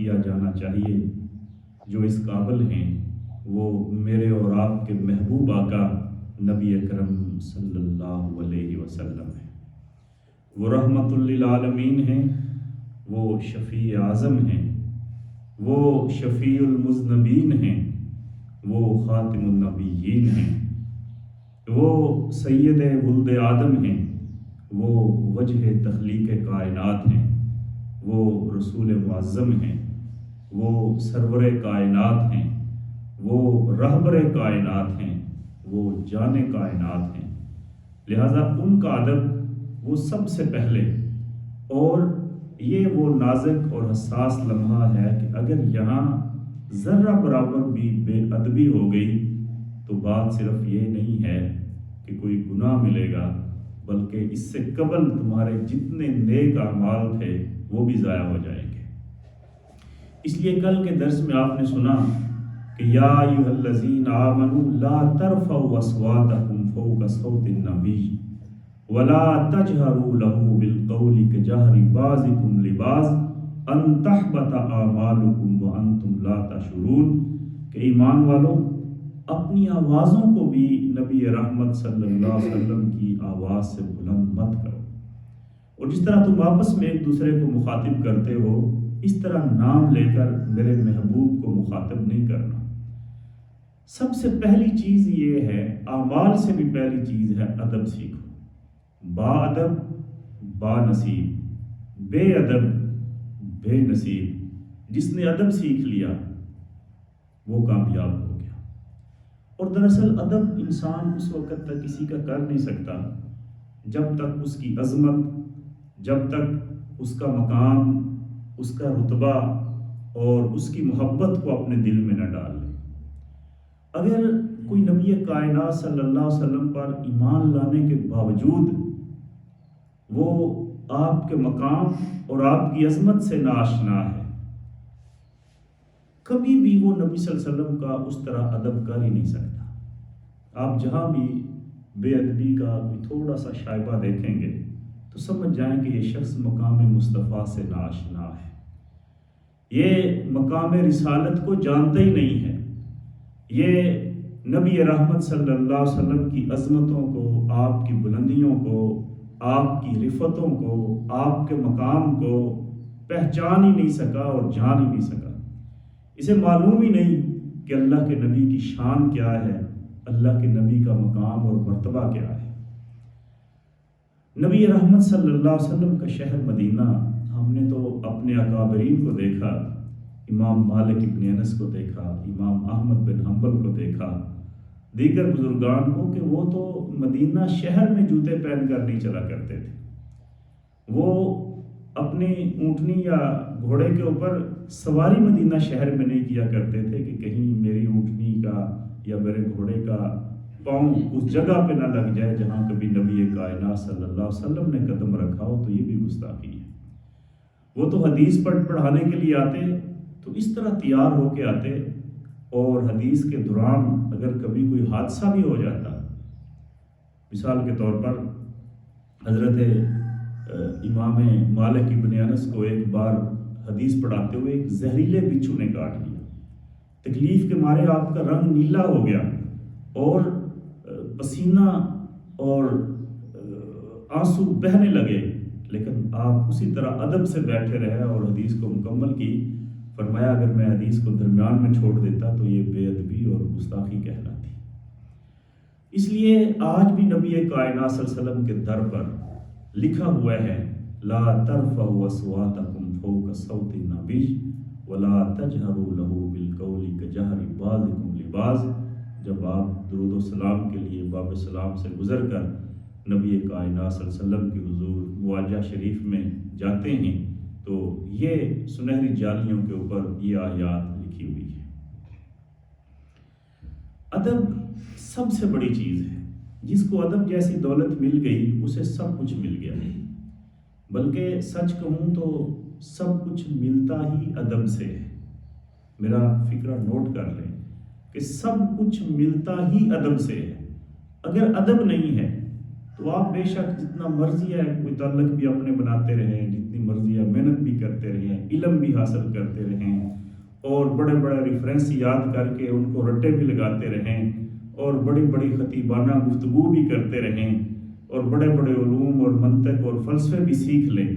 کیا جانا چاہیے، جو اس قابل ہیں وہ میرے اور آپ کے محبوب آقا نبی اکرم صلی اللہ علیہ وسلم ہیں۔ وہ رحمت للعالمین ہیں، وہ شفیع اعظم ہیں، وہ شفیع المذنبین ہیں، وہ خاتم النبیین ہیں، وہ سید ولد آدم ہیں، وہ وجہ تخلیق کائنات ہیں، وہ رسول معظم ہیں، وہ سرور کائنات ہیں، وہ رہبر کائنات ہیں، وہ جان کائنات ہیں۔ لہذا ان کا ادب وہ سب سے پہلے، اور یہ وہ نازک اور حساس لمحہ ہے کہ اگر یہاں ذرہ برابر بھی بے ادبی ہو گئی تو بات صرف یہ نہیں ہے کہ کوئی گناہ ملے گا، بلکہ اس سے قبل تمہارے جتنے نیک اعمال تھے وہ بھی ضائع ہو جائیں گے۔ اس لیے کل کے درس میں آپ نے سنا کہ یا ایھا الذین آمنوا لا ترفعوا اصواتکم فوق صوت النبی ولا تجہروا له بالقول كجہر بعضکم لبعض ان تحبط اعمالکم وانتم لا تشعرون، کہ ایمان والوں اپنی آوازوں کو بھی نبی رحمت صلی اللہ علیہ وسلم کی آواز سے بلند مت کرو، اور جس طرح تم آپس میں ایک دوسرے کو مخاطب کرتے ہو اس طرح نام لے کر میرے محبوب کو مخاطب نہیں کرنا۔ سب سے پہلی چیز یہ ہے، اعمال سے بھی پہلی چیز ہے ادب سیکھو۔ با ادب با نصیب، بے ادب بے نصیب۔ جس نے ادب سیکھ لیا وہ کامیاب ہو گیا۔ اور دراصل ادب انسان اس وقت تک کسی کا کر نہیں سکتا جب تک اس کی عظمت، جب تک اس کا مقام، اس کا رتبہ اور اس کی محبت کو اپنے دل میں نہ ڈال لے۔ اگر کوئی نبی کائنات صلی اللہ علیہ وسلم پر ایمان لانے کے باوجود وہ آپ کے مقام اور آپ کی عظمت سے ناآشنا ہے، کبھی بھی وہ نبی صلی اللہ علیہ وسلم کا اس طرح ادب کر ہی نہیں سکتا۔ آپ جہاں بھی بے ادبی کا کوئی تھوڑا سا شائبہ دیکھیں گے تو سمجھ جائیں کہ یہ شخص مقام مصطفیٰ سے ناآشنا ہے، یہ مقام رسالت کو جانتا ہی نہیں ہے، یہ نبی رحمت صلی اللہ علیہ وسلم کی عظمتوں کو، آپ کی بلندیوں کو، آپ کی رفتوں کو، آپ کے مقام کو پہچان ہی نہیں سکا اور جان ہی نہیں سکا۔ اسے معلوم ہی نہیں کہ اللہ کے نبی کی شان کیا ہے، اللہ کے نبی کا مقام اور مرتبہ کیا ہے۔ نبی رحمت صلی اللہ علیہ وسلم کا شہر مدینہ، ہم نے تو اپنے اکابرین کو دیکھا، امام مالک ابن انس کو دیکھا، امام احمد بن حنبل کو دیکھا، دیگر بزرگان کو، کہ وہ تو مدینہ شہر میں جوتے پہن کر نہیں چلا کرتے تھے، وہ اپنی اونٹنی یا گھوڑے کے اوپر سواری مدینہ شہر میں نہیں کیا کرتے تھے کہ کہیں میری اونٹنی کا یا میرے گھوڑے کا پاؤں اس جگہ پہ نہ لگ جائے جہاں کبھی نبی کائنات صلی اللہ علیہ وسلم نے قدم رکھا ہو، تو یہ بھی گستاخی ہے۔ وہ تو حدیث پڑھانے کے لیے آتے تو اس طرح تیار ہو کے آتے، اور حدیث کے دوران اگر کبھی کوئی حادثہ بھی ہو جاتا، مثال کے طور پر حضرت امام مالک ابن انس کو ایک بار حدیث پڑھاتے ہوئے ایک زہریلے بچھو نے کاٹ لیا، تکلیف کے مارے آپ کا رنگ نیلا ہو گیا اور پسینہ اور آنسو بہنے لگے، لیکن آپ اسی طرح ادب سے بیٹھے رہے اور حدیث کو مکمل کی۔ فرمایا اگر میں حدیث کو درمیان میں چھوڑ دیتا تو یہ بے ادبی اور گستاخی کہلاتی۔ اس لیے آج بھی نبی کائنات صلی اللہ علیہ وسلم کے در پر لکھا ہوا ہے لا ترفعوا اصواتکم فوق صوت النبی ولا تجہروا له بالقول كجہر بعضکم لبعض۔ جب آپ درود و سلام کے لیے باب سلام سے گزر کر نبی کائنات صلی اللہ علیہ وسلم کی حضور مواجہ شریف میں جاتے ہیں تو یہ سنہری جالیوں کے اوپر یہ آیات لکھی ہوئی ہے۔ ادب سب سے بڑی چیز ہے، جس کو ادب جیسی دولت مل گئی اسے سب کچھ مل گیا، بلکہ سچ کہوں تو سب کچھ ملتا ہی ادب سے ہے۔ میرا فکرہ نوٹ کر لیں کہ سب کچھ ملتا ہی ادب سے ہے۔ اگر ادب نہیں ہے تو آپ بے شک جتنا مرضی ہے کوئی تعلق بھی اپنے بناتے رہیں، جتنی مرضی ہے محنت بھی کرتے رہیں، علم بھی حاصل کرتے رہیں، اور بڑے بڑے ریفرنس یاد کر کے ان کو رٹے بھی لگاتے رہیں، اور بڑی بڑی خطیبانہ گفتگو بھی کرتے رہیں، اور بڑے بڑے علوم اور منطق اور فلسفے بھی سیکھ لیں،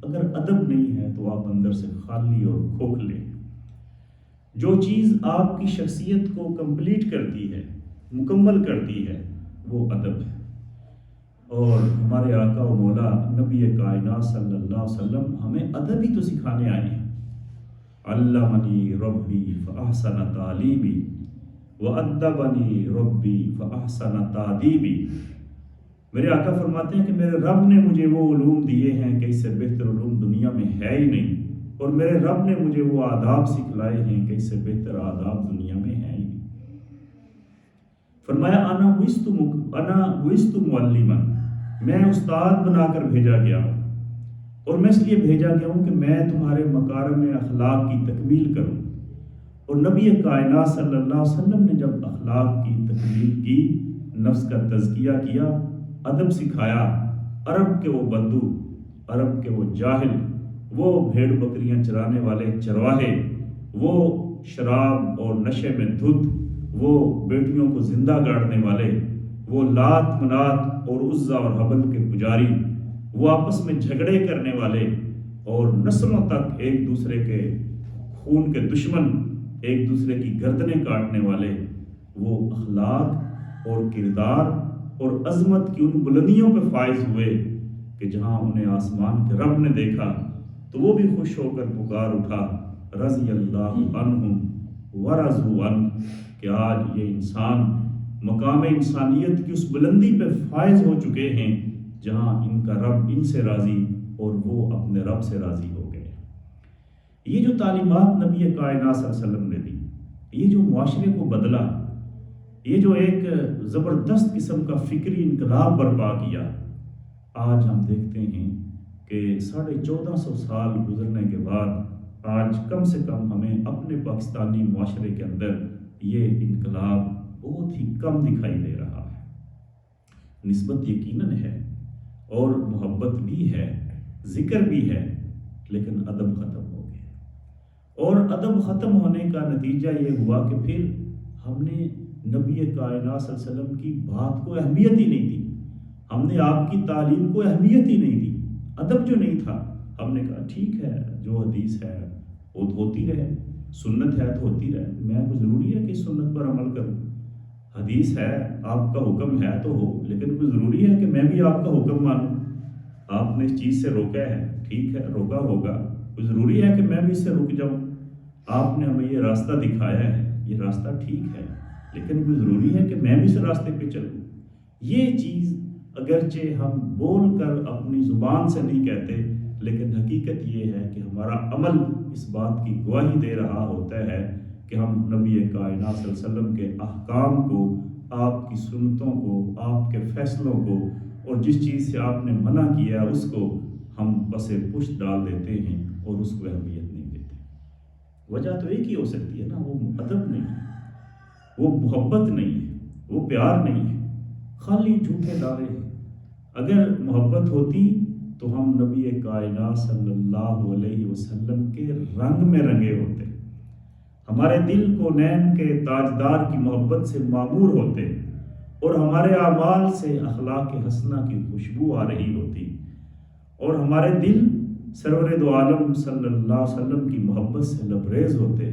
اگر ادب نہیں ہے تو آپ اندر سے خالی اور کھوکھلے۔ جو چیز آپ کی شخصیت کو کمپلیٹ کرتی ہے، مکمل کرتی ہے، وہ ادب ہے۔ اور ہمارے آقا و مولا نبی کائنات صلی اللہ علیہ وسلم ہمیں ادب ہی تو سکھانے آئے ہیں۔ علمنی ربی فاحسن تعلیمی وادبنی ربی فاحسن تادیبی۔ میرے آقا فرماتے ہیں کہ میرے رب نے مجھے وہ علوم دیے ہیں کہ اس سے بہتر علوم دنیا میں ہے ہی نہیں، اور میرے رب نے مجھے وہ آداب سکھلائے ہیں کہ اس سے بہتر آداب دنیا میں ہے ہی نہیں۔ فرمایا انا بعثت معلما، میں استاد بنا کر بھیجا گیا ہوں، اور میں اس لیے بھیجا گیا ہوں کہ میں تمہارے مکارم اخلاق کی تکمیل کروں۔ اور نبی کائنات صلی اللہ علیہ وسلم نے جب اخلاق کی تکمیل کی، نفس کا تزکیہ کیا، ادب سکھایا، عرب کے وہ بدو، عرب کے وہ جاہل، وہ بھیڑ بکریاں چرانے والے چرواہے، وہ شراب اور نشے میں دھت، وہ بیٹیوں کو زندہ گاڑنے والے، وہ لات منات اور عزا اور حبل کے پجاری، وہ آپس میں جھگڑے کرنے والے اور نسلوں تک ایک دوسرے کے خون کے دشمن، ایک دوسرے کی گردنیں کاٹنے والے، وہ اخلاق اور کردار اور عظمت کی ان بلندیوں پہ فائز ہوئے کہ جہاں انہیں آسمان کے رب نے دیکھا تو وہ بھی خوش ہو کر پکار اٹھا رضی اللہ عنہم ورضوا عنہ، کہ آج یہ انسان مقام انسانیت کی اس بلندی پہ فائز ہو چکے ہیں جہاں ان کا رب ان سے راضی اور وہ اپنے رب سے راضی ہو گئے۔ یہ جو تعلیمات نبی کائنات صلی اللہ علیہ وسلم نے دی، یہ جو معاشرے کو بدلا، یہ جو ایک زبردست قسم کا فکری انقلاب برپا کیا، آج ہم دیکھتے ہیں کہ 1450 سال گزرنے کے بعد آج کم سے کم ہمیں اپنے پاکستانی معاشرے کے اندر یہ انقلاب بہت ہی کم دکھائی دے رہا ہے۔ نسبت یقیناً ہے اور محبت بھی ہے، ذکر بھی ہے، لیکن ادب ختم ہو گیا، اور ادب ختم ہونے کا نتیجہ یہ ہوا کہ پھر ہم نے نبی کائنات صلی اللہ علیہ وسلم کی بات کو اہمیت ہی نہیں دی، ہم نے آپ کی تعلیم کو اہمیت ہی نہیں دی۔ ادب جو نہیں تھا، ہم نے کہا ٹھیک ہے، جو حدیث ہے وہ ہوتی رہے، سنت ہے تو ہوتی رہے، میں کوئی ضروری ہے کہ سنت پر عمل کروں؟ حدیث ہے، آپ کا حکم ہے تو ہو، لیکن کوئی ضروری ہے کہ میں بھی آپ کا حکم مانوں؟ آپ نے اس چیز سے روکا ہے، ٹھیک ہے روکا ہوگا، کوئی ضروری ہے کہ میں بھی اس سے رک جاؤں؟ آپ نے ہمیں یہ راستہ دکھایا ہے، یہ راستہ ٹھیک ہے، لیکن کوئی ضروری ہے کہ میں بھی اس راستے پہ چلوں؟ یہ چیز اگرچہ ہم بول کر اپنی زبان سے نہیں کہتے، لیکن حقیقت یہ ہے کہ ہمارا عمل اس بات کی گواہی دے رہا ہوتا ہے کہ ہم نبی کائنات صلی اللہ علیہ وسلم کے احکام کو، آپ کی سنتوں کو، آپ کے فیصلوں کو، اور جس چیز سے آپ نے منع کیا اس کو ہم پس پشت ڈال دیتے ہیں اور اس کو اہمیت نہیں دیتے۔ وجہ تو ایک ہی ہو سکتی ہے نا، وہ ادب نہیں ہے، وہ محبت نہیں ہے، وہ پیار نہیں ہے، خالی جھوٹے دعوے ہیں۔ اگر محبت ہوتی تو ہم نبی کائنات صلی اللہ علیہ وسلم کے رنگ میں رنگے ہوتے، ہمارے دل کو نین کے تاجدار کی محبت سے معمور ہوتے، اور ہمارے اعمال سے اخلاق حسنہ کی خوشبو آ رہی ہوتی، اور ہمارے دل سرور دو عالم صلی اللہ علیہ وسلم کی محبت سے لبریز ہوتے۔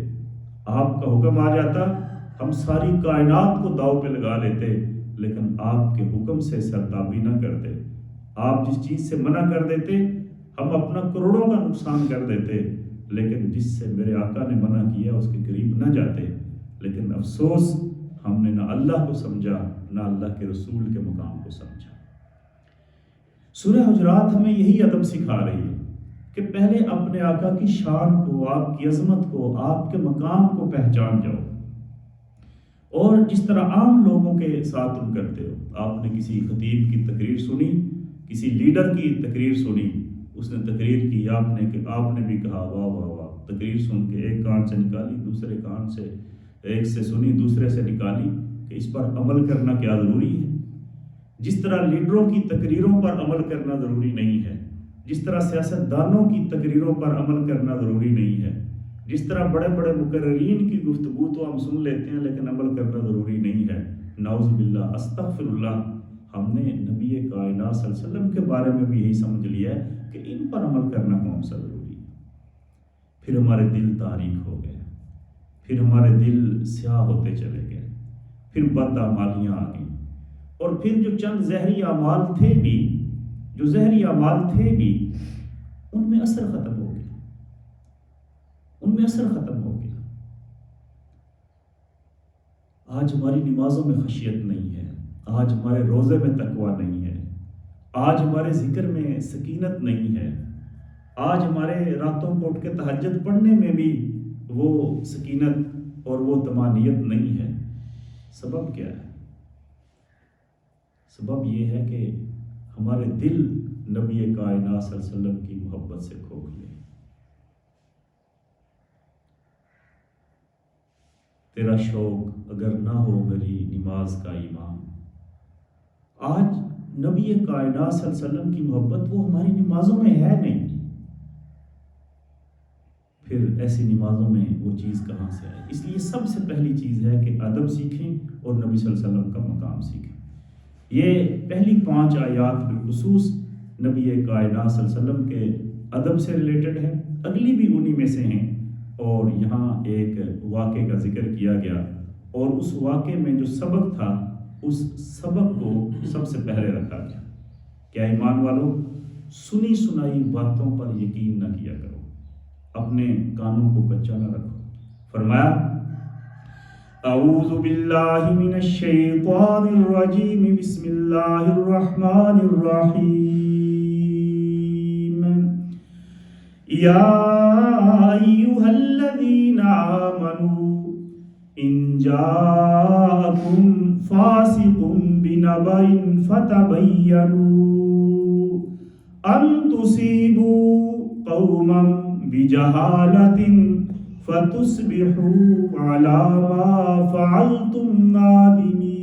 آپ کا حکم آ جاتا، ہم ساری کائنات کو داؤ پہ لگا لیتے، لیکن آپ کے حکم سے سرتابی نہ کرتے۔ آپ جس چیز سے منع کر دیتے، ہم اپنا کروڑوں کا نقصان کر دیتے، لیکن جس سے میرے آقا نے منع کیا اس کے قریب نہ جاتے۔ لیکن افسوس، ہم نے نہ اللہ کو سمجھا نہ اللہ کے رسول کے مقام کو سمجھا۔ سورہ حجرات ہمیں یہی ادب سکھا رہی ہے کہ پہلے اپنے آقا کی شان کو، آپ کی عظمت کو، آپ کے مقام کو پہچان جاؤ، اور جس طرح عام لوگوں کے ساتھ تم کرتے ہو۔ آپ نے کسی خطیب کی تقریر سنی، کسی لیڈر کی تقریر سنی، اس نے تقریر کی، آپ نے بھی کہا واہ واہ واہ، تقریر سن کے ایک کان سے نکالی، دوسرے کان سے، ایک سے سنی دوسرے سے نکالی کہ اس پر عمل کرنا کیا ضروری ہے۔ جس طرح لیڈروں کی تقریروں پر عمل کرنا ضروری نہیں ہے، جس طرح سیاست دانوں کی تقریروں پر عمل کرنا ضروری نہیں ہے، جس طرح بڑے بڑے مقررین کی گفتگو تو ہم سن لیتے ہیں لیکن عمل کرنا ضروری نہیں ہے، نعوذ باللہ استغفر اللہ، ہم نے نبی کائنات صلی اللہ علیہ وسلم کے بارے میں بھی یہی سمجھ لیا ہے کہ ان پر عمل کرنا کون سا ضروری ہے۔ پھر ہمارے دل تاریک ہو گئے، پھر ہمارے دل سیاہ ہوتے چلے گئے، پھر بد اعمالیاں آ گئیں، اور پھر جو چند زہری اعمال تھے بھی، ان میں اثر ختم ہو گیا، آج ہماری نمازوں میں خشیت نہیں ہے، آج ہمارے روزے میں تقوی نہیں ہے، آج ہمارے ذکر میں سکینت نہیں ہے، آج ہمارے راتوں کو اٹھ کے تہجد پڑھنے میں بھی وہ سکینت اور وہ طمانینت نہیں ہے۔ سبب کیا ہے؟ سبب یہ ہے کہ ہمارے دل نبی کائنات صلی اللہ علیہ وسلم کی محبت سے کھو گئے۔ تیرا شوق اگر نہ ہو میری نماز کا ایمان، آج نبی کائنات صلی اللہ علیہ وسلم کی محبت وہ ہماری نمازوں میں ہے نہیں، پھر ایسی نمازوں میں وہ چیز کہاں سے آئے؟ اس لیے سب سے پہلی چیز ہے کہ ادب سیکھیں اور نبی صلی اللہ علیہ وسلم کا مقام سیکھیں۔ یہ پہلی 5 آیات بالخصوص نبی کائنات صلی اللہ علیہ وسلم کے ادب سے ریلیٹڈ ہے، اگلی بھی انہی میں سے ہیں، اور یہاں ایک واقعے کا ذکر کیا گیا، اور اس واقعے میں جو سبق تھا اس سبق کو سب سے پہلے رکھا گیا۔ کیا ایمان والو، سنی سنائی باتوں پر یقین نہ کیا کرو، اپنے کانوں کو کچا نہ رکھو۔ فرمایا اعوذ باللہ من الشیطان الرجیم، بسم اللہ الرحمن الرحیم، یا ایہا الذین آمنوا ان جاءکم فاسق بنبأ فتبینوا ان تصیبوا قوما بجہالۃ فتصبحوا علی ما فعلتم نادمین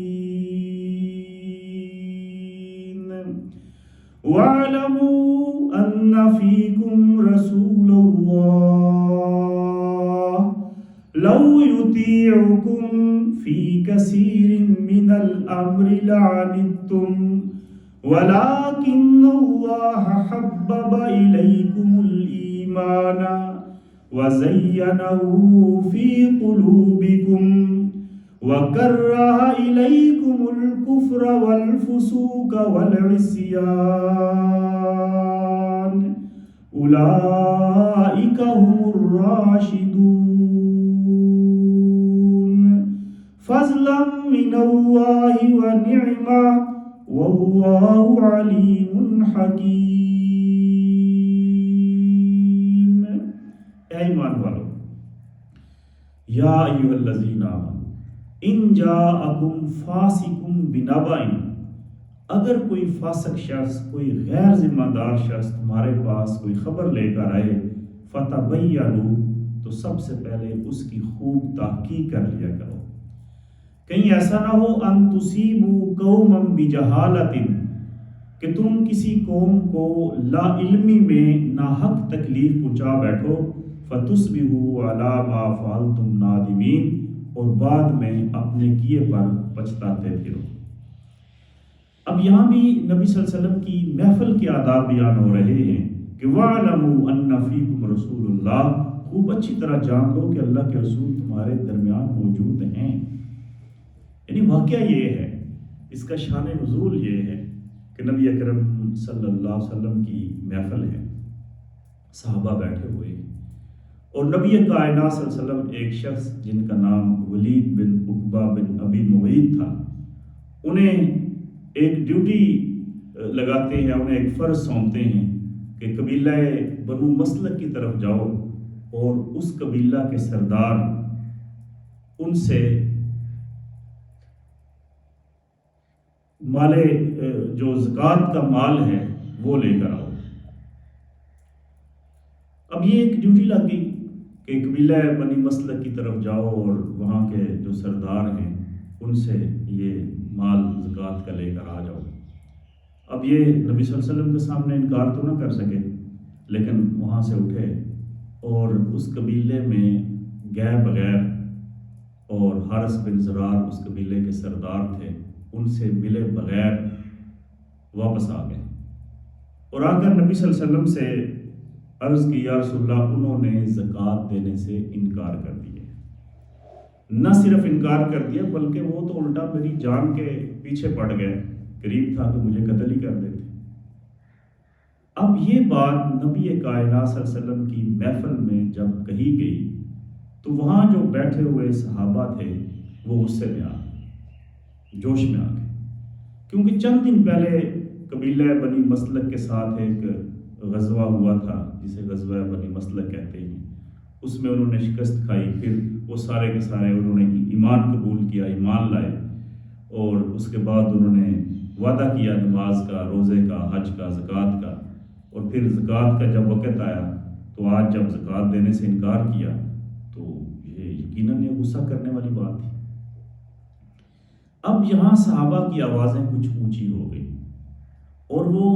واعلموا ان فیکم رسول اللہ لو یطیعکم فی کثیر من الامر لعنتم ولكن الله حبب إليكم الإيمان وزينه في قلوبكم وكره إليكم الكفر والفسوق والعصيان أولئك هم الراشدون فضلا من الله ونعمة واللہ علیم حکیم۔ اے ایمان والو، یا ایھا الذین آمنوا ان جاءکم فاسق بنبأ، اگر کوئی فاسق شخص، کوئی غیر ذمہ دار شخص تمہارے پاس کوئی خبر لے کر آئے، فتبینوا، تو سب سے پہلے اس کی خوب تحقیق کر لیا کرو، کہیں ایسا نہ ہو ان تصیبوا قوما بجہالۃ، کہ تم کسی قوم کو لا علمی میں ناحق تکلیف پہنچا بیٹھو، فتصبحوا علی ما فعلتم نادمین، اور بعد میں اپنے کیے پر پچھتاتے پھرو۔ اب یہاں بھی نبی صلی اللہ علیہ وسلم کی محفل کے آداب بیان ہو رہے ہیں کہ وَاعْلَمُوا أَنَّ فِيكُمْ رَسُولُ اللَّهِ، خوب اچھی طرح جان لو کہ اللہ کے رسول تمہارے درمیان موجود ہیں۔ یعنی واقعہ یہ ہے، اس کا شان نزول یہ ہے کہ نبی اکرم صلی اللہ علیہ وسلم کی محفل ہے، صحابہ بیٹھے ہوئے ہیں، اور نبی کائنات صلی اللہ علیہ وسلم ایک شخص جن کا نام ولید بن عقبہ بن ابی معیط تھا، انہیں ایک ڈیوٹی لگاتے ہیں، انہیں ایک فرض سونپتے ہیں کہ قبیلہ بنو مسلک کی طرف جاؤ اور اس قبیلہ کے سردار ان سے مال جو زکوٰۃ کا مال ہے وہ لے کر آؤ۔ اب یہ ایک ڈیوٹی لگ گئی کہ قبیلہ بنی مسلک کی طرف جاؤ اور وہاں کے جو سردار ہیں ان سے یہ مال زکوٰۃ کا لے کر آ جاؤ۔ اب یہ نبی صلی اللہ علیہ وسلم کے سامنے انکار تو نہ کر سکے، لیکن وہاں سے اٹھے اور اس قبیلے میں گئے بغیر، اور حارث بن زرار اس قبیلے کے سردار تھے، ان سے ملے بغیر واپس آ گئے اور آ کر نبی صلی اللہ علیہ وسلم سے عرض کی، یا رسول اللہ، انہوں نے زکوٰۃ دینے سے انکار کر دیا۔ نہ صرف انکار کر دیا بلکہ وہ تو الٹا میری جان کے پیچھے پڑ گئے، قریب تھا کہ مجھے قتل ہی کر دیتے۔ اب یہ بات نبی کائنات صلی اللہ علیہ وسلم کی محفل میں جب کہی گئی تو وہاں جو بیٹھے ہوئے صحابہ تھے وہ غصے میں آ گئے، جوش میں آ گئے، کیونکہ چند دن پہلے قبیلہ بنی مسلک کے ساتھ ایک غزوہ ہوا تھا جسے غزوہ بنی مسلک کہتے ہیں، اس میں انہوں نے شکست کھائی، پھر وہ سارے کے سارے انہوں نے ایمان قبول کیا، ایمان لائے، اور اس کے بعد انہوں نے وعدہ کیا نماز کا، روزے کا، حج کا، زکوٰۃ کا، اور پھر زکوٰۃ کا جب وقت آیا تو آج جب زکوٰۃ دینے سے انکار کیا تو یہ یقیناً یہ غصہ کرنے والی بات تھی۔ اب یہاں صحابہ کی آوازیں کچھ اونچی ہو گئی اور وہ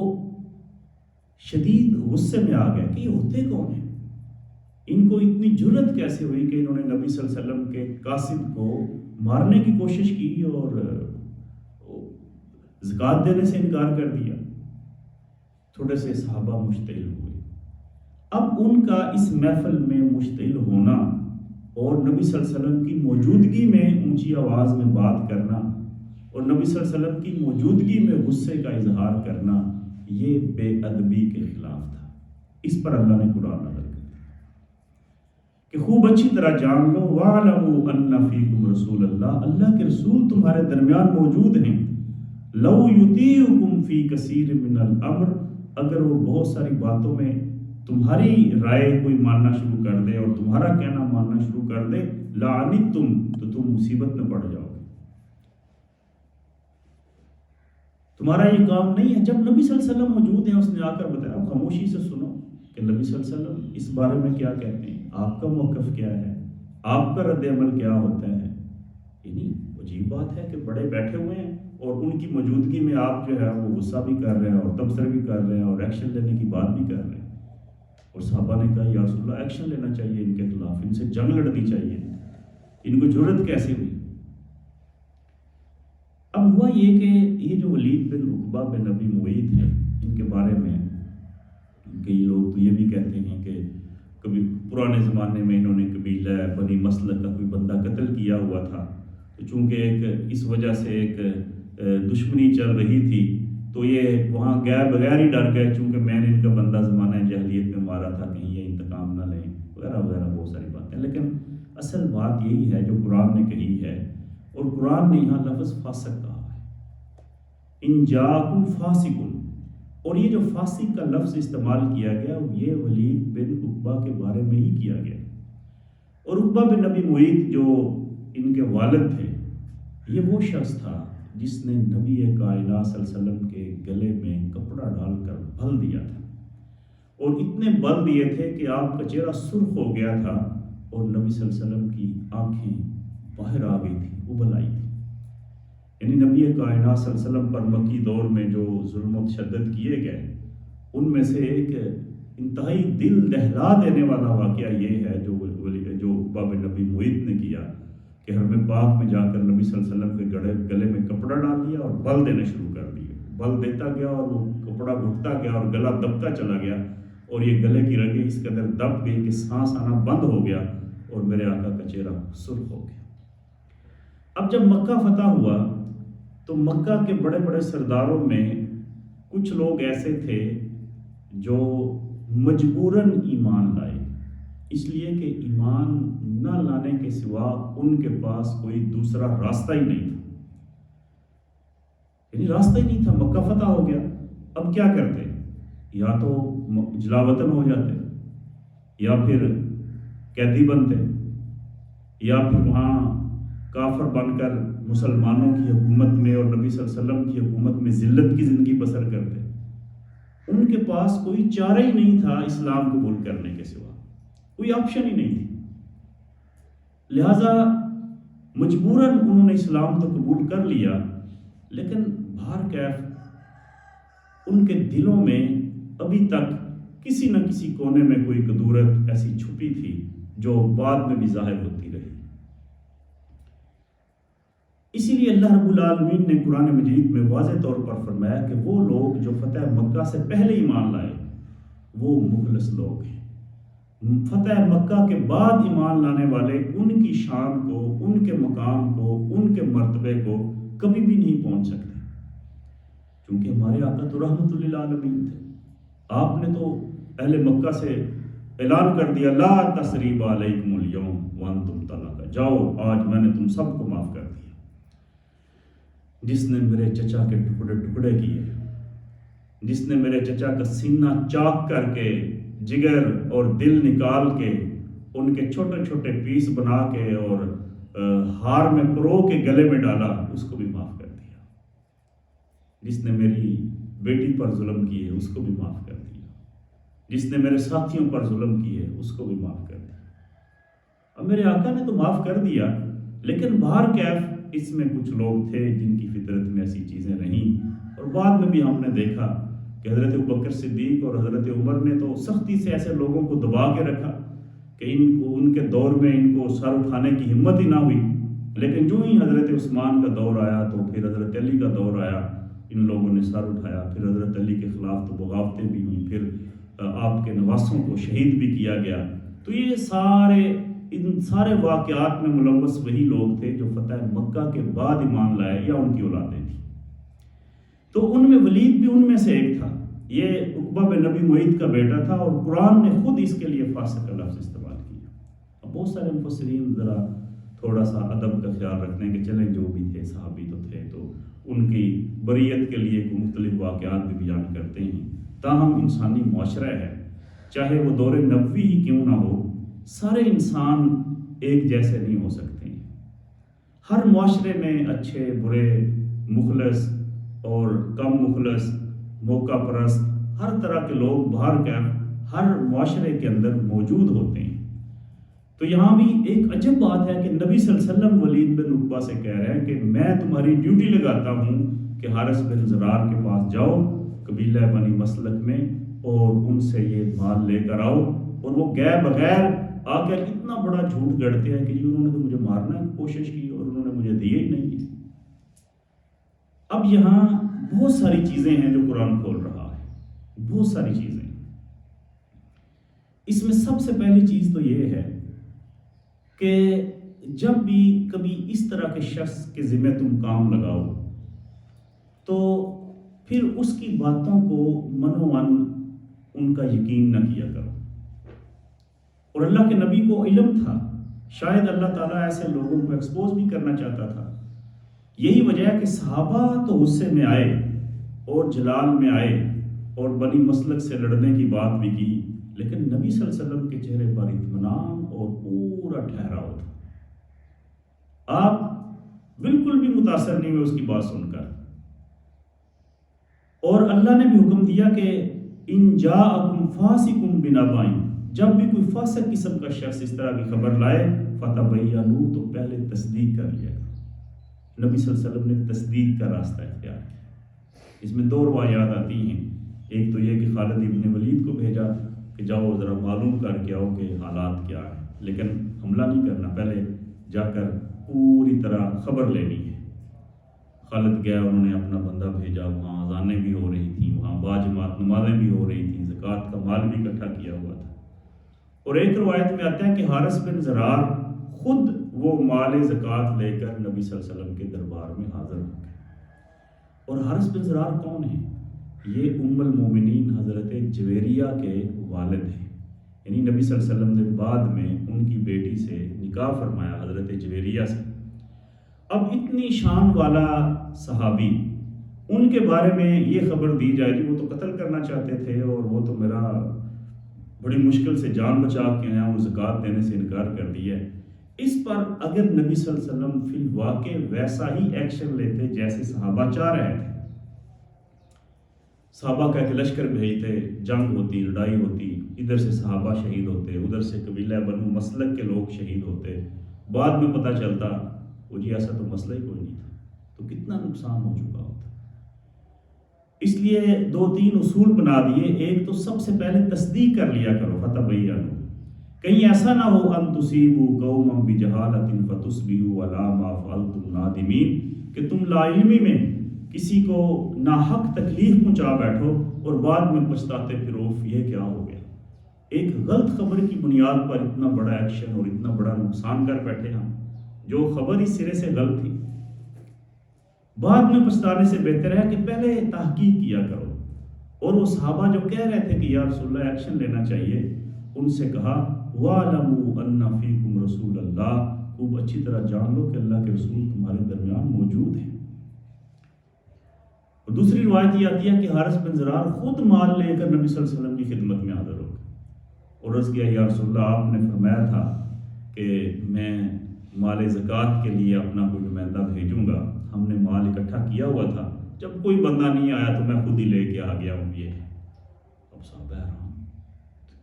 شدید غصے میں آ گئے کہ یہ ہوتے کون ہیں، ان کو اتنی جرأت کیسے ہوئی کہ انہوں نے نبی صلی اللہ علیہ وسلم کے قاصد کو مارنے کی کوشش کی اور زکوٰۃ دینے سے انکار کر دیا۔ تھوڑے سے صحابہ مشتعل ہوئے۔ اب ان کا اس محفل میں مشتعل ہونا اور نبی صلی اللہ علیہ وسلم کی موجودگی میں اونچی آواز میں بات کرنا اور نبی صلی اللہ علیہ وسلم کی موجودگی میں غصے کا اظہار کرنا، یہ بے ادبی کے خلاف تھا۔ اس پر اللہ نے قرآن نازل کر دیا کہ خوب اچھی طرح جان لو، وَاعْلَمُوا أَنَّ فِيكُمْ رَسُولَ اللَّهِ، اللہ کے رسول تمہارے درمیان موجود ہیں، لَوْ يُطِيعُكُمْ فِي كَثِيرٍ مِّنَ الْأَمْرِ، اگر وہ بہت ساری باتوں میں تمہاری رائے کوئی ماننا شروع کر دے اور تمہارا کہنا ماننا شروع کر دے، لَعَنِتُّمْ، تو تم مصیبت میں پڑ جاؤ گے، تمہارا یہ کام نہیں ہے۔ جب نبی صلی اللہ علیہ وسلم موجود ہیں، اس نے آ کر بتایا، خاموشی سے سنو کہ نبی صلی اللہ علیہ وسلم اس بارے میں کیا کہتے ہیں، آپ کا موقف کیا ہے، آپ کا رد عمل کیا ہوتا ہے۔ یعنی عجیب بات ہے کہ بڑے بیٹھے ہوئے ہیں اور ان کی موجودگی میں آپ جو ہے وہ غصہ بھی کر رہے ہیں اور تبصرے بھی کر رہے ہیں اور ایکشن لینے کی بات بھی کر رہے ہیں۔ اور صحابہ نے کہا، یا رسول اللہ، ایکشن لینا چاہیے ان کے خلاف، ان سے جنگ لڑنی چاہیے، ان کو جرأت کیسے ہوئی۔ اب ہوا یہ کہ یہ جو ولید بن عقبہ بن ابی معیط ہیں، ان کے بارے میں کئی لوگ تو یہ بھی کہتے ہیں کہ کبھی پرانے زمانے میں انہوں نے قبیلہ بنی مسلک کا کوئی بندہ قتل کیا ہوا تھا، تو چونکہ ایک اس وجہ سے ایک دشمنی چل رہی تھی تو یہ وہاں گئے بغیر ہی ڈر گئے، چونکہ میں نے ان کا بندہ زمانہ جاہلیت میں مارا تھا، کہیں یہ انتقام نہ لیں وغیرہ وغیرہ بہت ساری باتیں۔ لیکن اصل بات یہی ہے جو قرآن نے کہی ہے، اور قرآن نے یہاں لفظ فاسق کہا ہے، ان جاءکم فاسق، اور یہ جو فاسق کا لفظ استعمال کیا گیا یہ ولید بن عقبہ کے بارے میں ہی کیا گیا۔ اور عقبہ بن ابی معیط جو ان کے والد تھے، یہ وہ شخص تھا جس نے نبی کائنات صلی اللہ علیہ وسلم کے گلے میں کپڑا ڈال کر بھل دیا تھا، اور اتنے بل دیے تھے کہ آپ کا چہرہ سرخ ہو گیا تھا اور نبی صلی اللہ علیہ وسلم کی آنکھیں باہر آ گئی تھی، ابل آئی تھی۔ یعنی نبی کائنات صلی اللہ علیہ وسلم پر مکی دور میں جو ظلم و تشدد کیے گئے، ان میں سے ایک انتہائی دل دہلا دینے والا واقعہ یہ ہے جو عقبہ بن ابی معیط نے کیا کہ حرم پاک میں جا کر نبی صلی اللہ علیہ وسلم کے گلے میں کپڑا ڈال دیا اور بل دینے شروع کر دیے۔ بل دیتا گیا اور وہ کپڑا گھٹتا گیا اور گلا دبتا چلا گیا، اور یہ گلے کی رگیں اس قدر دب گئی کہ سانس آنا بند ہو گیا اور میرے آقا کا چہرہ سرخ ہو گیا۔ اب جب مکہ فتح ہوا تو مکہ کے بڑے بڑے سرداروں میں کچھ لوگ ایسے تھے جو مجبوراً ایمان لائے، اس لیے کہ ایمان نہ لانے کے سوا ان کے پاس کوئی دوسرا راستہ ہی نہیں تھا، یعنی راستہ ہی نہیں تھا۔ مکہ فتح ہو گیا، اب کیا کرتے؟ یا تو جلا وطن ہو جاتے، یا پھر قیدی بنتے، یا پھر وہاں کافر بن کر مسلمانوں کی حکومت میں اور نبی صلی اللہ علیہ وسلم کی حکومت میں ذلت کی زندگی بسر کرتے۔ ان کے پاس کوئی چارہ ہی نہیں تھا اسلام قبول کرنے کے سوا، کوئی آپشن ہی نہیں تھی، لہذا مجبوراً انہوں نے اسلام تو قبول کر لیا، لیکن بہر کیف ان کے دلوں میں ابھی تک کسی نہ کسی کونے میں کوئی کدورت ایسی چھپی تھی جو بعد میں بھی ظاہر ہوتی رہی۔ اسی لیے اللہ رب العالمین نے قرآن مجید میں واضح طور پر فرمایا کہ وہ لوگ جو فتح مکہ سے پہلے ایمان لائے وہ مخلص لوگ ہیں۔ فتح مکہ کے بعد ایمان لانے والے ان کی شان کو، ان کے مقام کو، ان کے مرتبے کو کبھی بھی نہیں پہنچ سکتے، کیونکہ ہمارے آقا تو رحمت للعالمین تھے۔ آپ نے تو اہل مکہ سے اعلان کر دیا لا تثریب علیکم اليوم وانتم طلقاء، جاؤ آج میں نے تم سب کو معاف کر دیا۔ جس نے میرے چچا کے ٹکڑے ٹکڑے کیے، جس نے میرے چچا کا سینہ چاک کر کے جگر اور دل نکال کے ان کے چھوٹے چھوٹے پیس بنا کے اور ہار میں پرو کے گلے میں ڈالا، اس کو بھی معاف کر دیا۔ جس نے میری بیٹی پر ظلم کیے اس کو بھی معاف کر دیا، جس نے میرے ساتھیوں پر ظلم کیے اس کو بھی معاف کر دیا۔ اب میرے آقا نے تو معاف کر دیا، لیکن باہر کیف اس میں کچھ لوگ تھے جن کی فطرت میں ایسی چیزیں رہیں، اور بعد میں بھی ہم نے دیکھا کہ حضرت ابوبکر صدیق اور حضرت عمر نے تو سختی سے ایسے لوگوں کو دبا کے رکھا کہ ان کے دور میں ان کو سر اٹھانے کی ہمت ہی نہ ہوئی، لیکن جو ہی حضرت عثمان کا دور آیا تو پھر حضرت علی کا دور آیا، ان لوگوں نے سر اٹھایا، پھر حضرت علی کے خلاف تو بغاوتیں بھی ہوئیں، پھر آپ کے نواسوں کو شہید بھی کیا گیا۔ تو یہ ان سارے واقعات میں ملوث وہی لوگ تھے جو فتح مکہ کے بعد ایمان لائے یا ان کی اولادیں تھیں۔ تو ان میں ولید بھی ان میں سے ایک تھا، یہ عقبہ بن نبی معیط کا بیٹا تھا، اور قرآن نے خود اس کے لیے فاسق کا لفظ استعمال کیا۔ اب بہت سارے مفسرین ذرا تھوڑا سا ادب کا خیال رکھتے ہیں کہ چلیں جو بھی تھے صحابی تو تھے، تو ان کی بریت کے لیے مختلف واقعات بھی بیان کرتے ہیں۔ تاہم انسانی معاشرہ ہے، چاہے وہ دور نبوی ہی کیوں نہ ہو، سارے انسان ایک جیسے نہیں ہو سکتے ہیں۔ ہر معاشرے میں اچھے برے، مخلص اور کم مخلص، موقع پرست، ہر طرح کے لوگ باہر ہر معاشرے کے اندر موجود ہوتے ہیں۔ تو یہاں بھی ایک عجب بات ہے کہ نبی صلی اللہ علیہ وسلم ولید بن عقبہ سے کہہ رہے ہیں کہ میں تمہاری ڈیوٹی لگاتا ہوں کہ حارث بن زرار کے پاس جاؤ قبیلہ بنی مسلک میں، اور ان سے یہ مال لے کر آؤ۔ اور وہ گئے بغیر آ کر اتنا بڑا جھوٹ گڑتے ہیں کہ انہوں نے تو مجھے مارنے کی کوشش کی اور انہوں نے مجھے دیے ہی نہیں۔ اب یہاں بہت ساری چیزیں ہیں جو قرآن کھول رہا ہے، بہت ساری چیزیں۔ اس میں سب سے پہلی چیز تو یہ ہے کہ جب بھی کبھی اس طرح کے شخص کے ذمہ تم کام لگاؤ تو پھر اس کی باتوں کو منوان ان کا یقین نہ کیا کرو۔ اور اللہ کے نبی کو علم تھا، شاید اللہ تعالیٰ ایسے لوگوں کو ایکسپوز بھی کرنا چاہتا تھا۔ یہی وجہ ہے کہ صحابہ تو غصے میں آئے اور جلال میں آئے اور بنی مسلک سے لڑنے کی بات بھی کی، لیکن نبی صلی اللہ علیہ وسلم کے چہرے پر اطمینان اور پورا ٹھہراؤ تھا۔ آپ بالکل بھی متاثر نہیں ہوئے اس کی بات سن کر، اور اللہ نے بھی حکم دیا کہ ان جاءکم فاسق بنبأ، جب بھی کوئی فاسق قسم کا شخص اس طرح کی خبر لائے فتبینوا، تو پہلے تصدیق کر لیا کرو۔ نبی صلی اللہ علیہ وسلم نے تصدیق کا راستہ اختیار کیا۔ اس میں دو روایات آتی ہیں، ایک تو یہ کہ خالد ابن ولید کو بھیجا کہ جاؤ ذرا معلوم کر کے آؤ کہ حالات کیا ہیں، لیکن حملہ نہیں کرنا، پہلے جا کر پوری طرح خبر لینی ہے۔ خالد گیا، انہوں نے اپنا بندہ بھیجا، وہاں اذانیں بھی ہو رہی تھیں، وہاں باجماعت نمازیں بھی ہو رہی تھیں، زکوٰۃ کا مال بھی اکٹھا کیا ہوا تھا۔ اور ایک روایت میں آتا ہے کہ حارث بن زرار خود وہ مال زکوٰۃ لے کر نبی صلی اللہ علیہ وسلم کے دربار میں حاضر ہو گئے۔ اور حارث بن زرار کون ہیں؟ یہ ام المومنین حضرت جویریہ کے والد ہیں، یعنی نبی صلی اللہ علیہ وسلم نے بعد میں ان کی بیٹی سے نکاح فرمایا حضرت جویریہ سے۔ اب اتنی شان والا صحابی، ان کے بارے میں یہ خبر دی جائے کہ وہ تو قتل کرنا چاہتے تھے اور وہ تو میرا بڑی مشکل سے جان بچا کے آیا، وہ زکوٰۃ دینے سے انکار کر دیا ہے۔ اس پر اگر نبی صلی اللہ علیہ وسلم فی الواقع ویسا ہی ایکشن لیتے جیسے صحابہ چاہ رہے تھے، صحابہ کا ایک لشکر بھیجتے، جنگ ہوتی، لڑائی ہوتی، ادھر سے صحابہ شہید ہوتے، ادھر سے قبیلہ بنو مسلک کے لوگ شہید ہوتے، بعد میں پتہ چلتا وہ جی ایسا تو مسئلہ ہی کوئی نہیں تھا، تو کتنا نقصان ہو چکا ہوتا۔ اس لیے 2-3 اصول بنا دیے. ایک تو سب سے پہلے تصدیق کر لیا کرو، فتبینوا، کہیں ایسا نہ ہو ان تصیبوا قوما بجہالۃ فتصبحوا علی ما فعلتم نادمین، کہ تم لا علمی میں کسی کو ناحق تکلیف پہنچا بیٹھو اور بعد میں پچھتاتے پھرو یہ کیا ہو گیا. ایک غلط خبر کی بنیاد پر اتنا بڑا ایکشن اور اتنا بڑا نقصان کر بیٹھے ہم، جو خبر ہی سرے سے غلط تھی. بعد میں پچھتانے سے بہتر ہے کہ پہلے تحقیق کیا کرو. اور وہ صحابہ جو کہہ رہے تھے کہ یا رسول اللہ ایکشن لینا چاہیے، ان سے کہا وَاعْلَمُوا أَنَّ فِيكُمْ رَسُولَ اللَّهِ، خوب اچھی طرح جان لو کہ اللہ کے رسول تمہارے درمیان موجود ہیں. اور دوسری روایت یہ آتی ہے کہ حارث بن زرار خود مال لے کر نبی صلی اللہ علیہ وسلم کی خدمت میں حاضر ہو گئے اور عرض کیا یا رسول اللہ، آپ نے فرمایا تھا کہ میں مال زکوٰۃ کے لیے اپنا کوئی نمائندہ بھیجوں گا. ہم نے مال اکٹھا کیا ہوا تھا، جب کوئی بندہ نہیں آیا تو میں خود ہی لے کے آ گیا ہوں. یہ اب صحابہ حیران،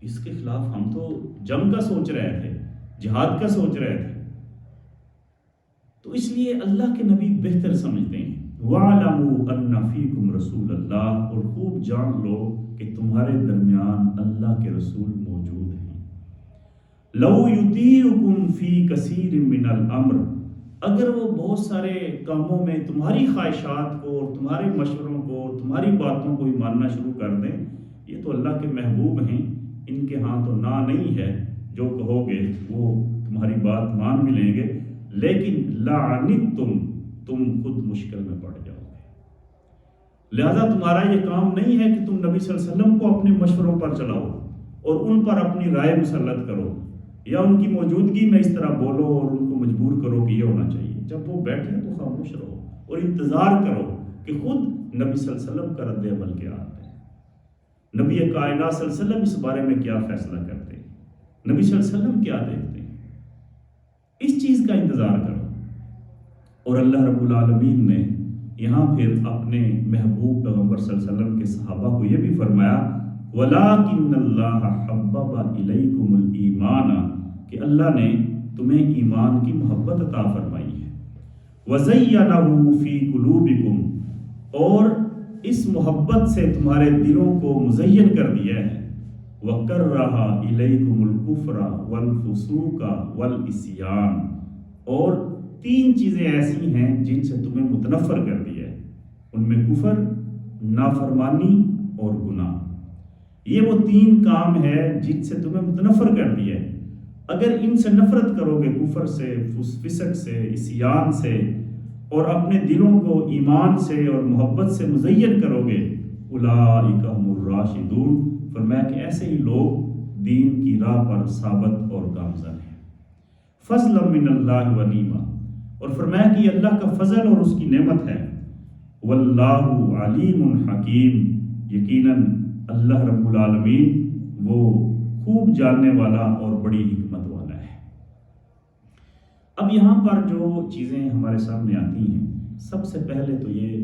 اس کے خلاف ہم تو جنگ کا سوچ رہے تھے، جہاد کا سوچ رہے تھے. تو اس لیے اللہ کے نبی بہتر سمجھتے ہیں. وَاعْلَمُوا أَنَّ فِيكُمْ رَسُولَ اللَّهِ، اور خوب جان لو کہ تمہارے درمیان اللہ کے رسول موجود ہیں. لَوْ يُطِيعُكُمْ فِي كَثِيرٍ مِّنَ الْأَمْرِ، اگر وہ بہت سارے کاموں میں تمہاری خواہشات کو اور تمہارے مشوروں کو اور تمہاری باتوں کو ہی ماننا شروع کر دیں، یہ تو اللہ کے محبوب ہیں، ان کے ہاں تو نہ نہیں ہے، جو کہو گے وہ تمہاری بات مان بھی لیں گے، لیکن لَعَنِتُّمْ، تم خود مشکل میں پڑ جاؤ گے. لہذا تمہارا یہ کام نہیں ہے کہ تم نبی صلی اللہ علیہ وسلم کو اپنے مشوروں پر چلاؤ اور ان پر اپنی رائے مسلط کرو، یا ان کی موجودگی میں اس طرح بولو اور ان کو مجبور کرو کہ یہ ہونا چاہیے. جب وہ بیٹھے تو خاموش رہو اور انتظار کرو کہ خود نبی صلی اللہ علیہ وسلم کا رد عمل کیا آتا ہے، نبی کائنات صلی اللہ علیہ وسلم اس بارے میں کیا فیصلہ کرتے ہیں، نبی صلی اللہ علیہ وسلم کیا دیکھتے ہیں. اس چیز کا انتظار کرو. اور اللہ رب العالمین نے یہاں پھر اپنے محبوب پیغمبر صلی اللہ علیہ وسلم کے صحابہ کو یہ بھی فرمایا وَلَٰكِنَّ اللَّهَ حَبَّبَ إِلَيْكُمُ الْإِيمَانَ، کہ اللہ نے تمہیں ایمان کی محبت عطا فرمائی ہے. وَزَيَّنَهُ فِي قُلُوبِكُمْ، اور اس محبت سے تمہارے دلوں کو مزین کر دیا ہے. وَكَرَّهَ إِلَيْكُمُ الْكُفْرَ وَالْفُسُوقَ وَالْعِصْيَانَ، اور 3 چیزیں ایسی ہیں جن سے تمہیں متنفر کر دیا ہے. ان میں کفر، نافرمانی اور گناہ. یہ وہ 3 کام ہے جن سے تمہیں متنفر کر دیا ہے. اگر ان سے نفرت کرو گے، کفر سے، فسق سے، عصیان سے، اور اپنے دلوں کو ایمان سے اور محبت سے مزین کرو گے، اولئک هم الراشدون، فرمایا کہ ایسے ہی لوگ دین کی راہ پر ثابت اور گامزن ہیں. فضلا من اللہ ونعمہ، اور فرمایا کہ یہ اللہ کا فضل اور اس کی نعمت ہے. واللہ علیم حکیم، یقیناً اللہ رب العالمین وہ خوب جاننے والا اور بڑی حکمت والا ہے. اب یہاں پر جو چیزیں ہمارے سامنے آتی ہیں، سب سے پہلے تو یہ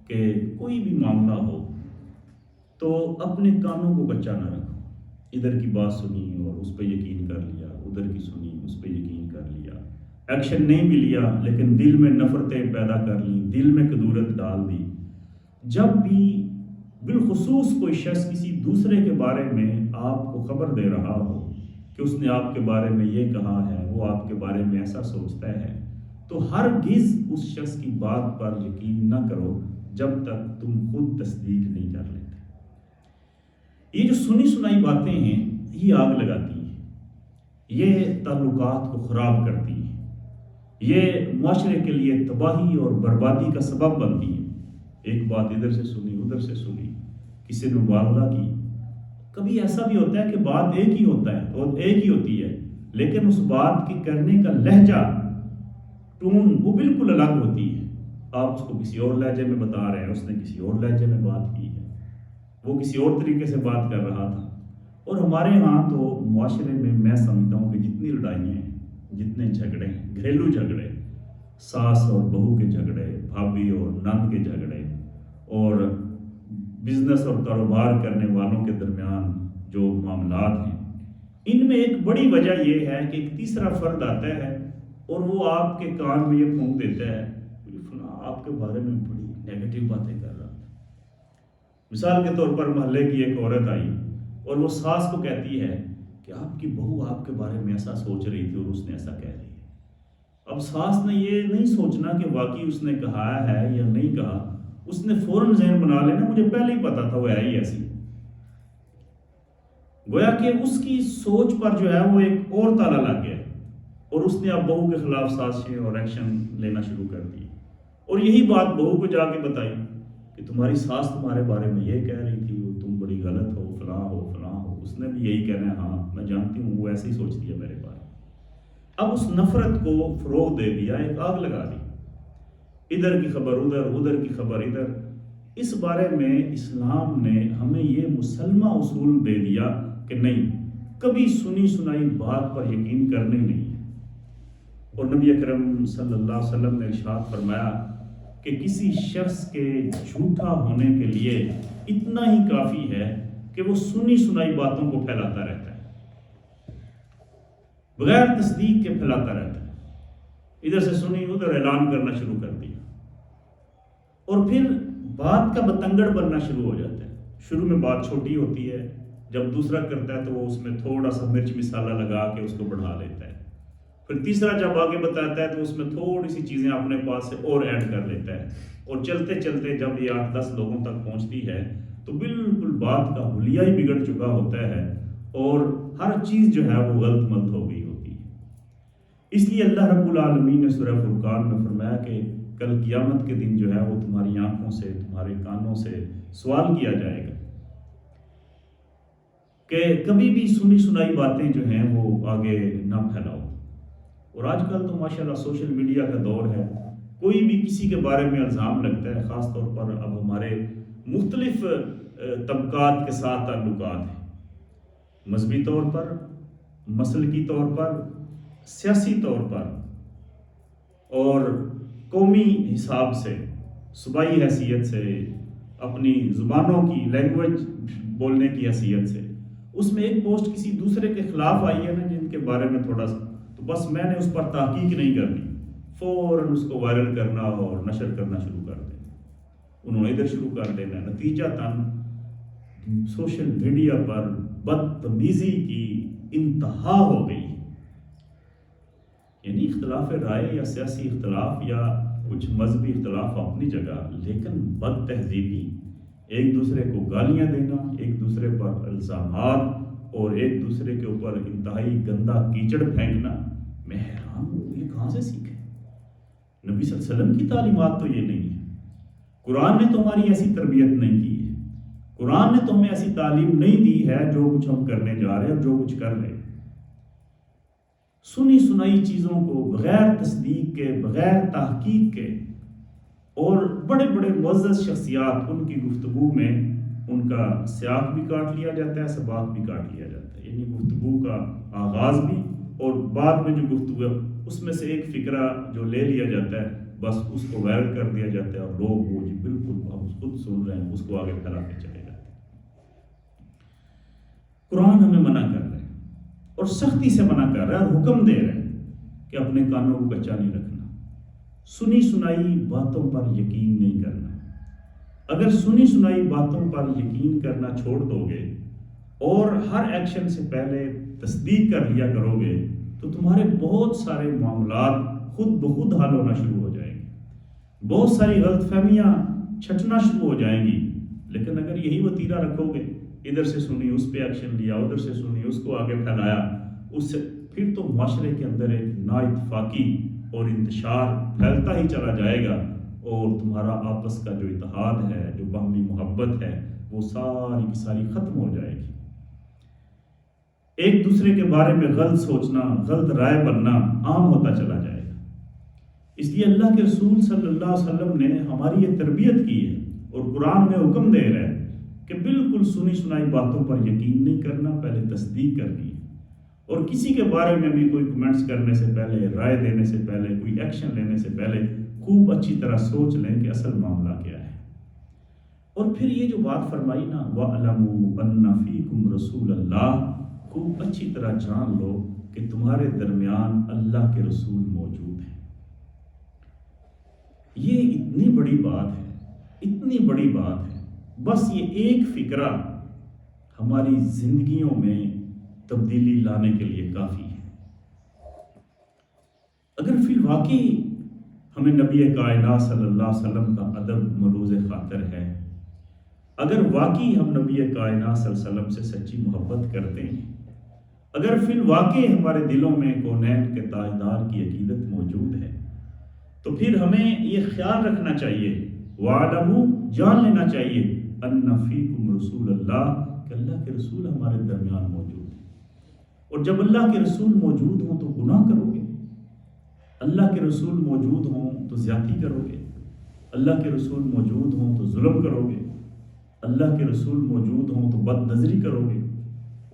کہ کوئی بھی معاملہ ہو تو اپنے کانوں کو کچا نہ رکھو. ادھر کی بات سنی اور اس پہ یقین کر لیا، ادھر کی سنی اس پہ یقین کر لیا، ایکشن نہیں بھی لیا لیکن دل میں نفرتیں پیدا کر لیں، دل میں کدورت ڈال دی. جب بھی بالخصوص کوئی شخص کسی دوسرے کے بارے میں آپ کو خبر دے رہا ہو کہ اس نے آپ کے بارے میں یہ کہا ہے، وہ آپ کے بارے میں ایسا سوچتا ہے، تو ہرگز اس شخص کی بات پر یقین نہ کرو جب تک تم خود تصدیق نہیں کر لیتے. یہ جو سنی سنائی باتیں ہیں یہ آگ لگاتی ہیں، یہ تعلقات کو خراب کرتی ہیں، یہ معاشرے کے لیے تباہی اور بربادی کا سبب بنتی ہیں. ایک بات ادھر سے سنی، ادھر سے سنی، کسی نے مبالغہ کی. کبھی ایسا بھی ہوتا ہے کہ بات ایک ہی ہوتا ہے اور ایک ہی ہوتی ہے، لیکن اس بات کے کرنے کا لہجہ، ٹون وہ بالکل الگ ہوتی ہے. آپ اس کو کسی اور لہجے میں بتا رہے ہیں، اس نے کسی اور لہجے میں بات کی ہے، وہ کسی اور طریقے سے بات کر رہا تھا. اور ہمارے ہاں تو معاشرے میں میں سمجھتا ہوں کہ جتنی لڑائیاں ہیں، جتنے جھگڑے ہیں، گھریلو جھگڑے، ساس اور بہو کے جھگڑے، بھابھی اور نند کے جھگڑے، اور بزنس اور کاروبار کرنے والوں کے درمیان جو معاملات ہیں، ان میں ایک بڑی وجہ یہ ہے کہ ایک تیسرا فرد آتا ہے اور وہ آپ کے کان میں یہ پھونک دیتا ہے کہ فلاں آپ کے بارے میں بڑی نیگیٹو باتیں کر رہا تھا. مثال کے طور پر محلے کی ایک عورت آئی اور وہ ساس کو کہتی ہے کہ آپ کی بہو آپ کے بارے میں ایسا سوچ رہی تھی اور اس نے ایسا کہہ رہی ہے۔ اب ساس نے یہ نہیں سوچنا کہ واقعی اس نے کہا ہے یا نہیں کہا، اس نے فوراً ذہن بنا لینا مجھے پہلے ہی پتا تھا وہ ہے ہی ایسی۔ گویا کہ اس کی سوچ پر جو ہے وہ ایک اور تالا لگ گیا اور اس نے اب بہو کے خلاف سازشیں اور ایکشن لینا شروع کر دی، اور یہی بات بہو کو جا کے بتائی کہ تمہاری ساس تمہارے بارے میں یہ کہہ رہی تھی، وہ تم بڑی غلط ہو، فلاں ہو فلاں ہو۔ اس نے بھی یہی کہنا ہے، ہاں میں جانتی ہوں وہ ایسے ہی سوچتی ہے میرے بارے میں۔ اب اس نفرت کو فروغ دے دیا، ایک آگ لگا دی، ادھر کی خبر ادھر، ادھر کی خبر ادھر۔ اس بارے میں اسلام نے ہمیں یہ مسلمہ اصول دے دیا کہ نہیں، کبھی سنی سنائی بات پر یقین کرنے نہیں ہے۔ اور نبی اکرم صلی اللہ علیہ وسلم نے ارشاد فرمایا کہ کسی شخص کے جھوٹا ہونے کے لیے اتنا ہی کافی ہے کہ وہ سنی سنائی باتوں کو پھیلاتا رہتا ہے، بغیر تصدیق کے پھیلاتا رہتا ہے، ادھر سے سنی ادھر اعلان کرنا شروع کر دیا، اور پھر بات کا بتنگڑ بننا شروع ہو جاتا ہے۔ شروع میں بات چھوٹی ہوتی ہے، جب دوسرا کرتا ہے تو وہ اس میں تھوڑا سا مرچ مسالہ لگا کے اس کو بڑھا لیتا ہے، پھر تیسرا جب آگے بتاتا ہے تو اس میں تھوڑی سی چیزیں اپنے پاس سے اور ایڈ کر لیتا ہے، اور چلتے چلتے جب یہ 8-10 لوگوں تک پہنچتی ہے تو بالکل بات کا حلیہ ہی بگڑ چکا ہوتا ہے، اور ہر چیز جو ہے وہ غلط ملط ہو گئی ہوتی ہے۔ اس لیے اللہ رب العالمین نے سورہ فرقان میں فرمایا کہ کل قیامت کے دن جو ہے وہ تمہاری آنکھوں سے، تمہارے کانوں سے سوال کیا جائے گا کہ کبھی بھی سنی سنائی باتیں جو ہیں وہ آگے نہ پھیلاؤ۔ اور آج کل تو ماشاءاللہ سوشل میڈیا کا دور ہے، کوئی بھی کسی کے بارے میں الزام لگتا ہے، خاص طور پر اب ہمارے مختلف طبقات کے ساتھ تعلقات ہیں، مذہبی طور پر، مسلکی طور پر، سیاسی طور پر، اور قومی حساب سے، صوبائی حیثیت سے، اپنی زبانوں کی لینگویج بولنے کی حیثیت سے۔ اس میں ایک پوسٹ کسی دوسرے کے خلاف آئی ہے نا جن کے بارے میں تھوڑا سا، تو بس میں نے اس پر تحقیق نہیں کرنی، فوراً اس کو وائرل کرنا اور نشر کرنا شروع کر دینا، انہوں نے ادھر شروع کر دینا۔ نتیجہ تن سوشل میڈیا پر بدتمیزی کی انتہا ہو گئی، یعنی اختلاف رائے یا سیاسی اختلاف یا کچھ مذہبی اختلاف اپنی جگہ، لیکن بد تہذیبی، ایک دوسرے کو گالیاں دینا، ایک دوسرے پر الزامات اور ایک دوسرے کے اوپر انتہائی گندا کیچڑ پھینکنا، میں حیران ہوں یہ کہاں سے سیکھے؟ نبی صلی اللہ علیہ وسلم کی تعلیمات تو یہ نہیں ہے، قرآن نے تو ہماری ایسی تربیت نہیں کی ہے، قرآن نے تو ہمیں ایسی تعلیم نہیں دی ہے جو کچھ ہم کرنے جا رہے ہیں اور جو کچھ کر رہے ہیں۔ سنی سنائی چیزوں کو بغیر تصدیق کے، بغیر تحقیق کے، اور بڑے بڑے معزز شخصیات ان کی گفتگو میں ان کا سیاق بھی کاٹ لیا جاتا ہے، سباق بھی کاٹ لیا جاتا ہے، یعنی گفتگو کا آغاز بھی اور بعد میں جو گفتگو ہے اس میں سے ایک فکرہ جو لے لیا جاتا ہے بس اس کو وائرل کر دیا جاتا ہے، اور لوگ وہ جی بالکل اب خود سن رہے ہیں اس کو آگے پھیلاتے چلے جاتے ہیں۔ قرآن ہمیں منع کر رہے ہیں اور سختی سے منع کر رہا ہے اور حکم دے رہے ہیں کہ اپنے کانوں کو کچا نہیں رکھنا، سنی سنائی باتوں پر یقین نہیں کرنا۔ اگر سنی سنائی باتوں پر یقین کرنا چھوڑ دو گے اور ہر ایکشن سے پہلے تصدیق کر لیا کرو گے تو تمہارے بہت سارے معاملات خود بخود حل ہونا شروع ہو جائیں گے، بہت ساری غلط فہمیاں چھٹنا شروع ہو جائیں گی۔ لیکن اگر یہی وتیرہ رکھو گے، ادھر سے سنی اس پہ ایکشن لیا، ادھر سے سنی اس کو آگے پھیلایا، اس سے پھر تو معاشرے کے اندر ایک نا اتفاقی اور انتشار پھیلتا ہی چلا جائے گا، اور تمہارا آپس کا جو اتحاد ہے، جو باہمی محبت ہے، وہ ساری کی ساری ختم ہو جائے گی۔ ایک دوسرے کے بارے میں غلط سوچنا، غلط رائے بننا عام ہوتا چلا جائے گا۔ اس لیے اللہ کے رسول صلی اللہ علیہ وسلم نے ہماری یہ تربیت کی ہے، اور قرآن میں حکم دے رہا ہے کہ بالکل سنی سنائی باتوں پر یقین نہیں کرنا، پہلے تصدیق کرنی ہے، اور کسی کے بارے میں بھی کوئی کمنٹس کرنے سے پہلے، رائے دینے سے پہلے، کوئی ایکشن لینے سے پہلے خوب اچھی طرح سوچ لیں کہ اصل معاملہ کیا ہے۔ اور پھر یہ جو بات فرمائی نا وَاعْلَمُوا أَنَّ فِيكُمْ رَسُولَ اللَّهِ، خوب اچھی طرح جان لو کہ تمہارے درمیان اللہ کے رسول موجود ہیں۔ یہ اتنی بڑی بات ہے، اتنی بڑی بات ہے بس یہ ایک فکرہ ہماری زندگیوں میں تبدیلی لانے کے لیے کافی ہے۔ اگر فی الواقع ہمیں نبی کائنات صلی اللہ علیہ وسلم کا ادب ملوز خاطر ہے، اگر واقعی ہم نبی کائنات صلی اللہ علیہ وسلم سے سچی محبت کرتے ہیں، اگر فی الواقع ہمارے دلوں میں کونین کے تاجدار کی عقیدت موجود ہے، تو پھر ہمیں یہ خیال رکھنا چاہیے، وَعَلَمُوا جان لینا چاہیے، أَنَّ فِيكُمْ رسول اللہ، کہ اللہ کے رسول ہمارے درمیان موجود ہیں۔ اور جب اللہ کے رسول موجود ہوں تو گناہ کرو گے، اللہ کے رسول موجود ہوں تو زیادتی کرو گے، اللہ کے رسول موجود ہوں تو ظلم کرو گے، اللہ کے رسول موجود ہوں تو بد نظری کرو گے،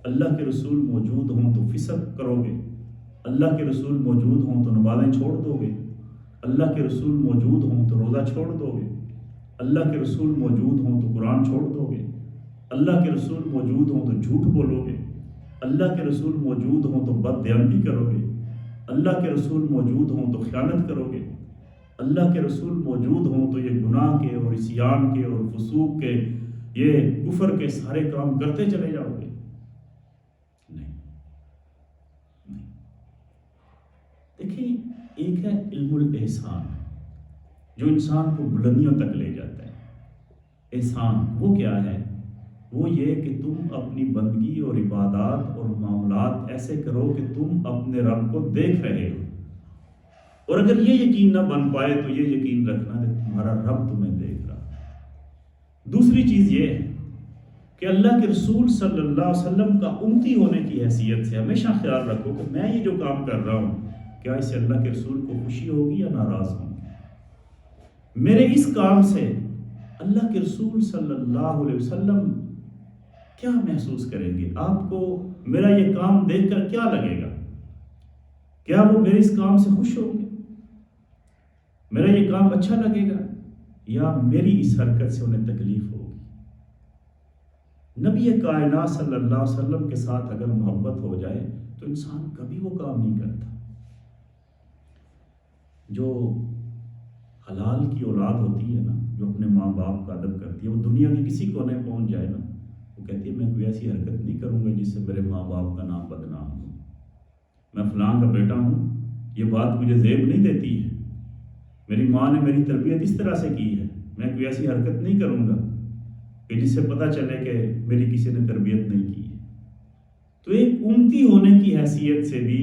اللہ کے رسول موجود ہوں تو فسق کرو گے، اللہ کے رسول موجود ہوں تو نمازیں چھوڑ دو گے، اللہ کے رسول موجود ہوں تو روزہ چھوڑ دو گے، اللہ کے رسول موجود ہوں تو قرآن چھوڑ دو گے، اللہ کے رسول موجود ہوں تو جھوٹ بولو گے، اللہ کے رسول موجود ہوں تو بد دیانتی کرو گے، اللہ کے رسول موجود ہوں تو خیانت کرو گے، اللہ کے رسول موجود ہوں تو یہ گناہ کے اور عصیان کے اور فسوق کے، یہ کفر کے سارے کام کرتے چلے جاؤ گے۔ نہیں، دیکھیں، ایک ہے علم الاحسان جو انسان کو بلندیوں تک لے جاتا ہے۔ احسان وہ کیا ہے؟ وہ یہ کہ تم اپنی بندگی اور عبادات اور معاملات ایسے کرو کہ تم اپنے رب کو دیکھ رہے ہو، اور اگر یہ یقین نہ بن پائے تو یہ یقین رکھنا کہ تمہارا رب تمہیں دیکھ رہا۔ دوسری چیز یہ ہے کہ اللہ کے رسول صلی اللہ علیہ وسلم کا امتی ہونے کی حیثیت سے ہمیشہ خیال رکھو کہ میں یہ جو کام کر رہا ہوں، کیا اس سے اللہ کے رسول کو خوشی ہوگی یا ناراض ہوں گے؟ میرے اس کام سے اللہ کے رسول صلی اللہ علیہ وسلم کیا محسوس کریں گے؟ آپ کو میرا یہ کام دیکھ کر کیا لگے گا؟ کیا وہ میرے اس کام سے خوش ہوں گے؟ میرا یہ کام اچھا لگے گا یا میری اس حرکت سے انہیں تکلیف ہوگی؟ نبی کائنات صلی اللہ علیہ وسلم کے ساتھ اگر محبت ہو جائے تو انسان کبھی وہ کام نہیں کرتا۔ جو حلال کی اولاد ہوتی ہے نا، جو اپنے ماں باپ کا ادب کرتی ہے، وہ دنیا کے کسی کونے پہنچ جائے نا، وہ کہتی ہے میں کوئی ایسی حرکت نہیں کروں گا جس سے میرے ماں باپ کا نام بدنام ہو، میں فلاں کا بیٹا ہوں، یہ بات مجھے زیب نہیں دیتی ہے، میری ماں نے میری تربیت اس طرح سے کی ہے، میں کوئی ایسی حرکت نہیں کروں گا کہ جس سے پتہ چلے کہ میری کسی نے تربیت نہیں کی ہے۔ تو ایک امتی ہونے کی حیثیت سے بھی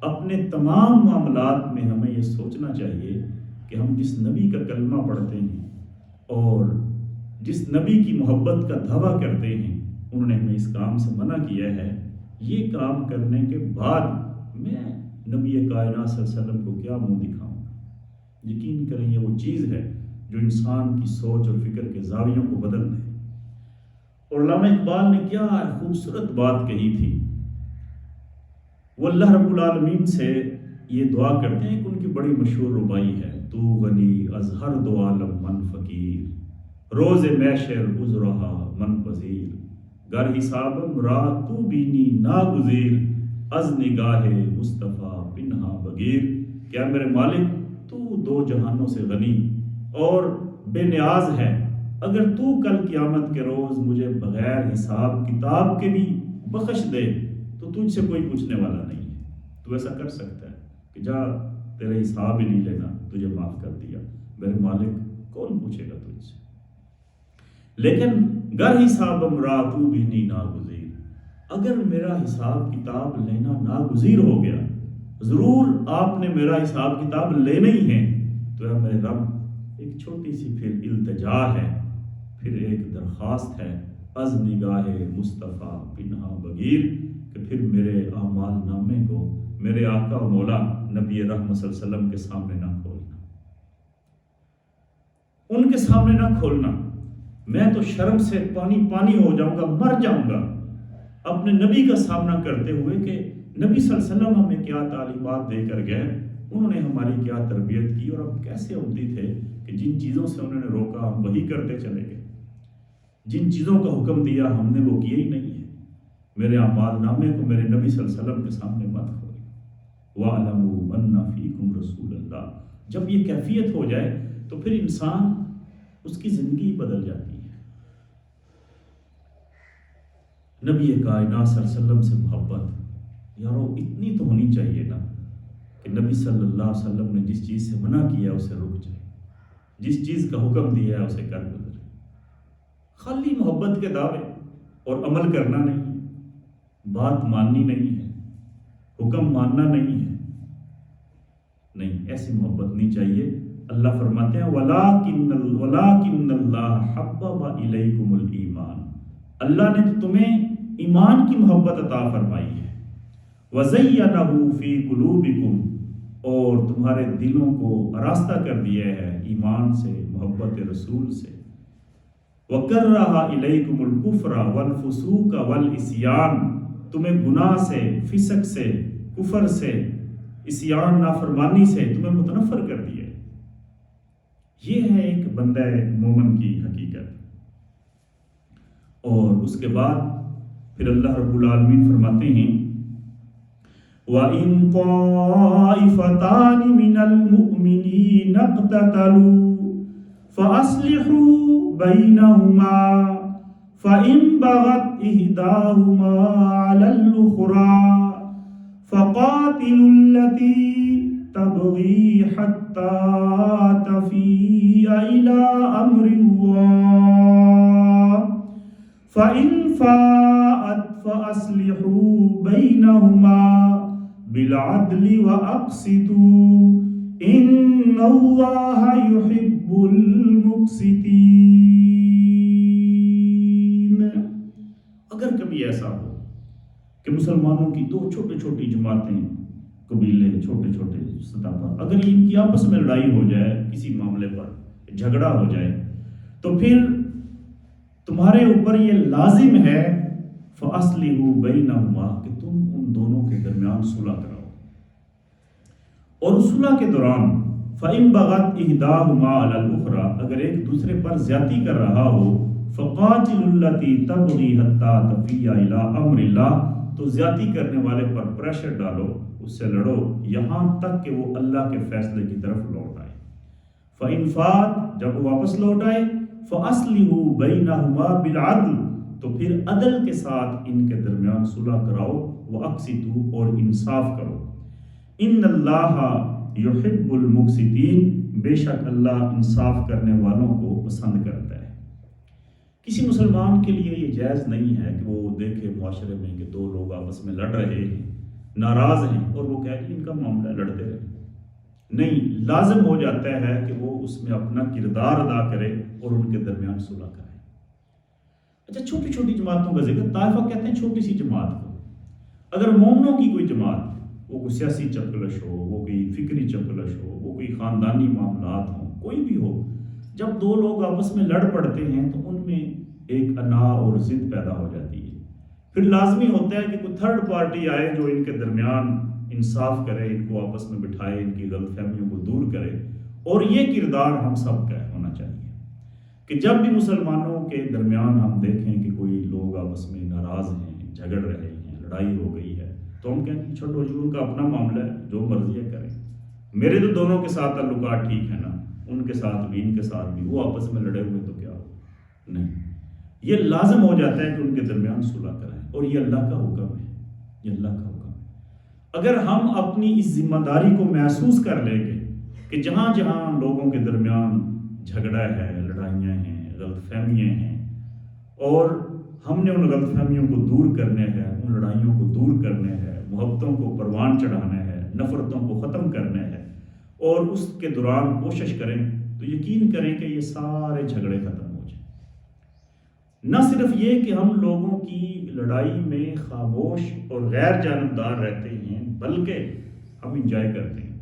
اپنے تمام معاملات میں ہمیں یہ سوچنا چاہیے کہ ہم جس نبی کا کلمہ پڑھتے ہیں اور جس نبی کی محبت کا دعویٰ کرتے ہیں، انہوں نے ہمیں اس کام سے منع کیا ہے، یہ کام کرنے کے بعد میں نبی کائنات صلی اللہ علیہ وسلم کو کیا منہ دکھاؤں گا؟ یقین کریں یہ وہ چیز ہے جو انسان کی سوچ اور فکر کے زاویوں کو بدل دے۔ اور علامہ اقبال نے کیا خوبصورت بات کہی تھی، وہ اللہ رب العالمین سے یہ دعا کرتے ہیں کہ ان کی بڑی مشہور ربائی ہے، تو غنی از ہر دو عالم من فقیر، روز محشر عذرہا من پذیر، گر حسابم را تو بینی ناگزیر، از نگاہ مصطفیٰ پنہا بگیر۔ کیا میرے مالک تو دو جہانوں سے غنی اور بے نیاز ہے، اگر تو کل قیامت کے روز مجھے بغیر حساب کتاب کے بھی بخش دے تو تجھ سے کوئی پوچھنے والا نہیں ہے۔ تو ایسا کر سکتا ہے کہ جا تیرے حساب ہی نہیں لینا، تجھے معاف کر دیا، میرے مالک کون پوچھے گا تجھ سے؟ لیکن گر حساب امراتو بینی ناگزیر، اگر میرا حساب کتاب لینا ناگزیر ہو گیا، ضرور آپ نے میرا حساب کتاب لینا ہی ہے، تو اے میرے رب ایک چھوٹی سی پھر التجا ہے، پھر ایک درخواست ہے، از نگاہ مصطفیٰ پنہا بگیر، کہ پھر میرے اعمال نامے کو میرے آقا و مولا نبی رحمت صلی اللہ علیہ وسلم کے سامنے نہ کھولنا، ان کے سامنے نہ کھولنا۔ میں تو شرم سے پانی پانی ہو جاؤں گا، مر جاؤں گا اپنے نبی کا سامنا کرتے ہوئے کہ نبی صلی اللہ علیہ وسلم ہمیں کیا تعلیمات دے کر گئے، انہوں نے ہماری کیا تربیت کی، اور ہم کیسے امتی تھے کہ جن چیزوں سے انہوں نے روکا ہم وہی کرتے چلے گئے، جن چیزوں کا حکم دیا ہم نے وہ کیے ہی نہیں ہے۔ میرے اعمال نامے کو میرے نبی صلی اللہ علیہ وسلم کے سامنے مت کھولو۔ وَاعْلَمُوا أَنَّ فِيكُمْ رَسُولَ اللَّهِ، جب یہ کیفیت ہو جائے تو پھر انسان اس کی زندگی بدل جاتی ہے۔ نبی کائنات صلی اللہ علیہ وسلم سے محبت یارو اتنی تو ہونی چاہیے نا کہ نبی صلی اللہ علیہ وسلم نے جس چیز سے منع کیا ہے اسے رک جائے، جس چیز کا حکم دیا ہے اسے کر گزرے۔ خالی محبت کے دعوے اور عمل کرنا نہیں ہے، بات ماننی نہیں ہے، حکم ماننا نہیں ہے، نہیں، ایسی محبت نہیں چاہیے۔ اللہ فرماتے ہیں وَلَٰكِنَّ اللَّهَ حَبَّبَ إِلَيْكُمُ الْإِيمَانَ، اللہ نے تو تمہیں ایمان کی محبت عطا فرمائی ہے، وَزَيَّنَهُ فِي قُلُوبِكُمْ، اور تمہارے دلوں کو آراستہ کر دیا ہے ایمان سے، محبت رسول سے، وَكَرَّهَ إِلَيْكُمُ الْكُفْرَ وَالْفُسُوقَ وَالْعِصْيَانَ، تمہیں گناہ سے، فسق سے، کفر سے، عصیان نافرمانی سے تمہیں متنفر کر دیا ہے۔ یہ ہے ایک بندہ مومن کی حقیقت۔ اور اس کے بعد پھر اللہ رب العالمین فرماتے ہیں وَإِن طَائِفَتَانِ مِنَ الْمُؤْمِنِينَ اقْتَتَلُوا فَأَصْلِحُوا بَيْنَهُمَا فَإِن بَغَتْ إِحْدَاهُمَا عَلَى الْأُخْرَى فَقَاتِلُوا الَّتِي تَبْغِي حَتَّى تَفِيءَ إِلَىٰ أَمْرِ اللَّهِ فَإِن فَاءَتْ فَأَصْلِحُوا بَيْنَهُمَا بِالْعَدْلِ وَأَقْسِطُوا إِنَّ اللَّهَ يُحِبُّ الْمُقْسِطِينَ۔ اگر کبھی ایسا ہو کہ مسلمانوں کی دو چھوٹی چھوٹی جماعتیں، قبیلے، چھوٹے چھوٹے سطح پر، اگر ان کی آپس میں لڑائی ہو جائے، کسی معاملے پر جھگڑا ہو جائے، تو پھر تمہارے اوپر یہ لازم ہے فَأَصْلِحُوا بَيْنَهُمَا کہ تم ان دونوں کے درمیان صلح کراؤ، اور اس صلح کے دوران فَإِن بَغَتْ إِحْدَاهُمَا عَلَى الْأُخْرَى، اگر ایک دوسرے پر زیادتی کر رہا ہو، فَقَاتِلُوا الَّتِي تَبْغِي حَتَّى تَفِيَّ إِلَىٰ أَمْرِ اللَّهِ، تو زیادتی کرنے والے پر پریشر ڈالو، اس سے لڑو یہاں تک کہ وہ اللہ کے فیصلے کی طرف لوٹ آئے۔ فَإِن فَاءَتْ، جب وہ واپس لوٹ آئے، فَأَصْلِحُوا بَيْنَهُمَا بِالْعَدْلِ، تو پھر عدل کے ساتھ ان کے درمیان صلح کراؤ، وَأَقْسِطُوا، اور انصاف کرو۔ إِنَّ اللَّهَ يُحِبُّ الْمُقْسِطِينَ، بے شک اللہ انصاف کرنے والوں کو پسند کرتا ہے۔ کسی مسلمان کے لیے یہ جائز نہیں ہے کہ وہ دیکھے معاشرے میں کہ دو لوگ آپس میں لڑ رہے ہیں، ناراض ہیں، اور وہ کہہ کہ ان کا معاملہ لڑتے رہے۔ نہیں، لازم ہو جاتا ہے کہ وہ اس میں اپنا کردار ادا کرے اور ان کے درمیان صلح کرے۔ اچھا، چھوٹی چھوٹی جماعتوں کا ذکر، طائفہ کہتے ہیں چھوٹی سی جماعت کو۔ اگر مومنوں کی کوئی جماعت، وہ کوئی سیاسی چپکلش ہو، وہ کوئی فکری چپکلش ہو، وہ کوئی خاندانی معاملات ہوں، کوئی بھی ہو، جب دو لوگ آپس میں لڑ پڑتے ہیں تو ان میں ایک انا اور ضد پیدا ہو جاتی ہے۔ پھر لازمی ہوتا ہے کہ کوئی تھرڈ پارٹی آئے جو ان کے درمیان انصاف کرے، ان کو آپس میں بٹھائے، ان کی غلط فہمیوں کو دور کرے۔ اور یہ کردار ہم سب کا ہونا چاہیے کہ جب بھی مسلمانوں کے درمیان ہم دیکھیں کہ کوئی لوگ آپس میں ناراض ہیں، جھگڑ رہے ہیں، لڑائی ہو گئی ہے، تو ہم کہیں کہ چھوڑو جی، ان کا اپنا معاملہ ہے، جو مرضی ہے کریں، میرے تو دونوں کے ساتھ تعلقات ٹھیک ہے نا، ان کے ساتھ بھی، ان کے ساتھ بھی، وہ آپس میں لڑے ہوئے تو کیا ہو۔ نہیں، یہ لازم ہو جاتا ہے کہ ان کے درمیان صلح کرائیں، اور یہ اللہ کا حکم ہے، یہ اللہ کا حکم ہے۔ اگر ہم اپنی اس ذمہ داری کو محسوس کر لیں گے کہ جہاں جہاں لوگوں کے درمیان جھگڑا ہے، لڑائیاں ہیں، غلط فہمیاں ہیں، اور ہم نے ان غلط فہمیوں کو دور کرنے ہیں، ان لڑائیوں کو دور کرنے ہیں، محبتوں کو پروان چڑھانا ہے، نفرتوں کو ختم کرنا ہے، اور اس کے دوران کوشش کریں، تو یقین کریں کہ یہ سارے جھگڑے ختم ہو جائیں۔ نہ صرف یہ کہ ہم لوگوں کی لڑائی میں خاموش اور غیر جانبدار رہتے ہیں، بلکہ ہم انجوائے کرتے ہیں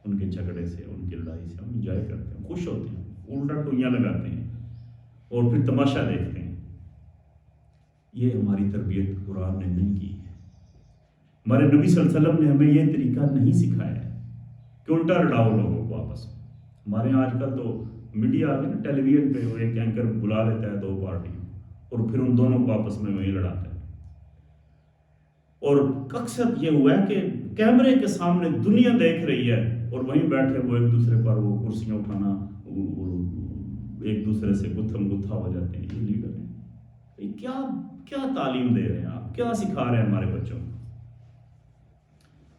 ان کے جھگڑے سے، ان کی لڑائی سے، ہم انجوائے کرتے ہیں، خوش ہوتے ہیں، الٹا ٹوئیاں لگاتے ہیں اور پھر تماشا دیکھتے ہیں۔ یہ ہماری تربیت قرآن نے نہیں کی ہے، ہمارے نبی صلی اللہ علیہ وسلم نے ہمیں یہ طریقہ نہیں سکھایا ہے کہ الٹا لڑاؤ لوگوں کو آپس میں۔ ہمارے یہاں آج کل تو میڈیا آ گئی نا، ٹیلی ویژن پہ وہ ایک اینکر بلا لیتا ہے دو پارٹی، اور پھر ان دونوں کو آپس میں وہی لڑاتا ہے۔ اور اکثر یہ ہوا ہے کہ کیمرے کے سامنے دنیا دیکھ رہی ہے، اور وہیں بیٹھے وہ ایک دوسرے پر وہ کرسیاں اٹھانا، ایک دوسرے سے گتھم گتھا ہو جاتے ہیں۔ یہ لیڈر ہیں، کیا کیا تعلیم دے رہے ہیں آپ، کیا سکھا رہے ہیں ہمارے بچوں کو،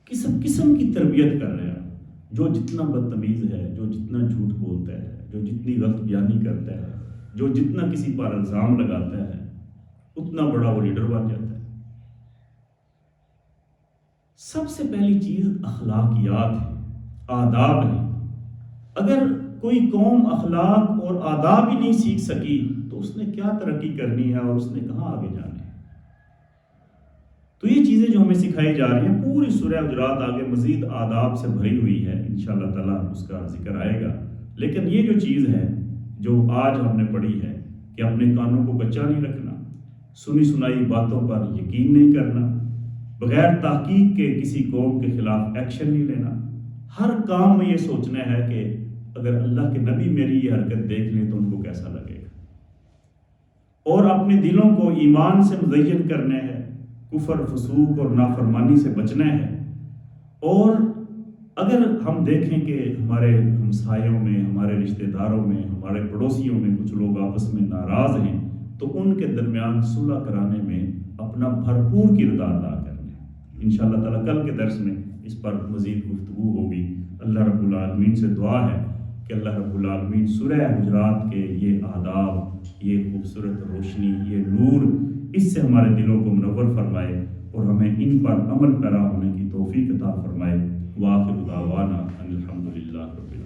کس قسم کی تربیت کر رہے ہیں آپ؟ جو جتنا بدتمیز ہے، جو جتنا جھوٹ بولتا ہے، جو جتنی غلط بیانی کرتا ہے، جو جتنا کسی پر الزام لگاتا ہے، اتنا بڑا وہ لیڈر بن جاتا ہے۔ سب سے پہلی چیز اخلاقیات ہے، آداب ہیں۔ اگر کوئی قوم اخلاق اور آداب ہی نہیں سیکھ سکی تو اس نے کیا ترقی کرنی ہے اور اس نے کہاں آگے جانا ہے؟ تو یہ چیزیں جو ہمیں سکھائی جا رہی ہیں، پوری سورہ حجرات آگے مزید آداب سے بھری ہوئی ہے، انشاءاللہ تعالیٰ اس کا ذکر آئے گا۔ لیکن یہ جو چیز ہے جو آج ہم نے پڑھی ہے کہ اپنے کانوں کو کچا نہیں رکھنا، سنی سنائی باتوں پر یقین نہیں کرنا، بغیر تحقیق کے کسی قوم کے خلاف ایکشن نہیں لینا، ہر کام میں یہ سوچنا ہے کہ اگر اللہ کے نبی میری یہ حرکت دیکھ لیں تو ان کو کیسا لگے گا، اور اپنے دلوں کو ایمان سے مزین کرنا ہے، کفر، فسوق اور نافرمانی سے بچنا ہے۔ اور اگر ہم دیکھیں کہ ہمارے ہمسایوں میں، ہمارے رشتہ داروں میں، ہمارے پڑوسیوں میں کچھ لوگ آپس میں ناراض ہیں تو ان کے درمیان صلح کرانے میں اپنا بھرپور کردار ادا کرنا ہے۔ انشاءاللہ تعالیٰ کل کے درس میں اس پر مزید گفتگو ہوگی۔ اللہ رب العالمین سے دعا ہے کہ اللہ رب العالمین سورہ حجرات کے یہ آداب، یہ خوبصورت روشنی، یہ نور، اس سے ہمارے دلوں کو منور فرمائے اور ہمیں ان پر عمل پیرا ہونے کی توفیق عطا فرمائے۔ وآخر دعوانا ان الحمدللہ رب العالمین۔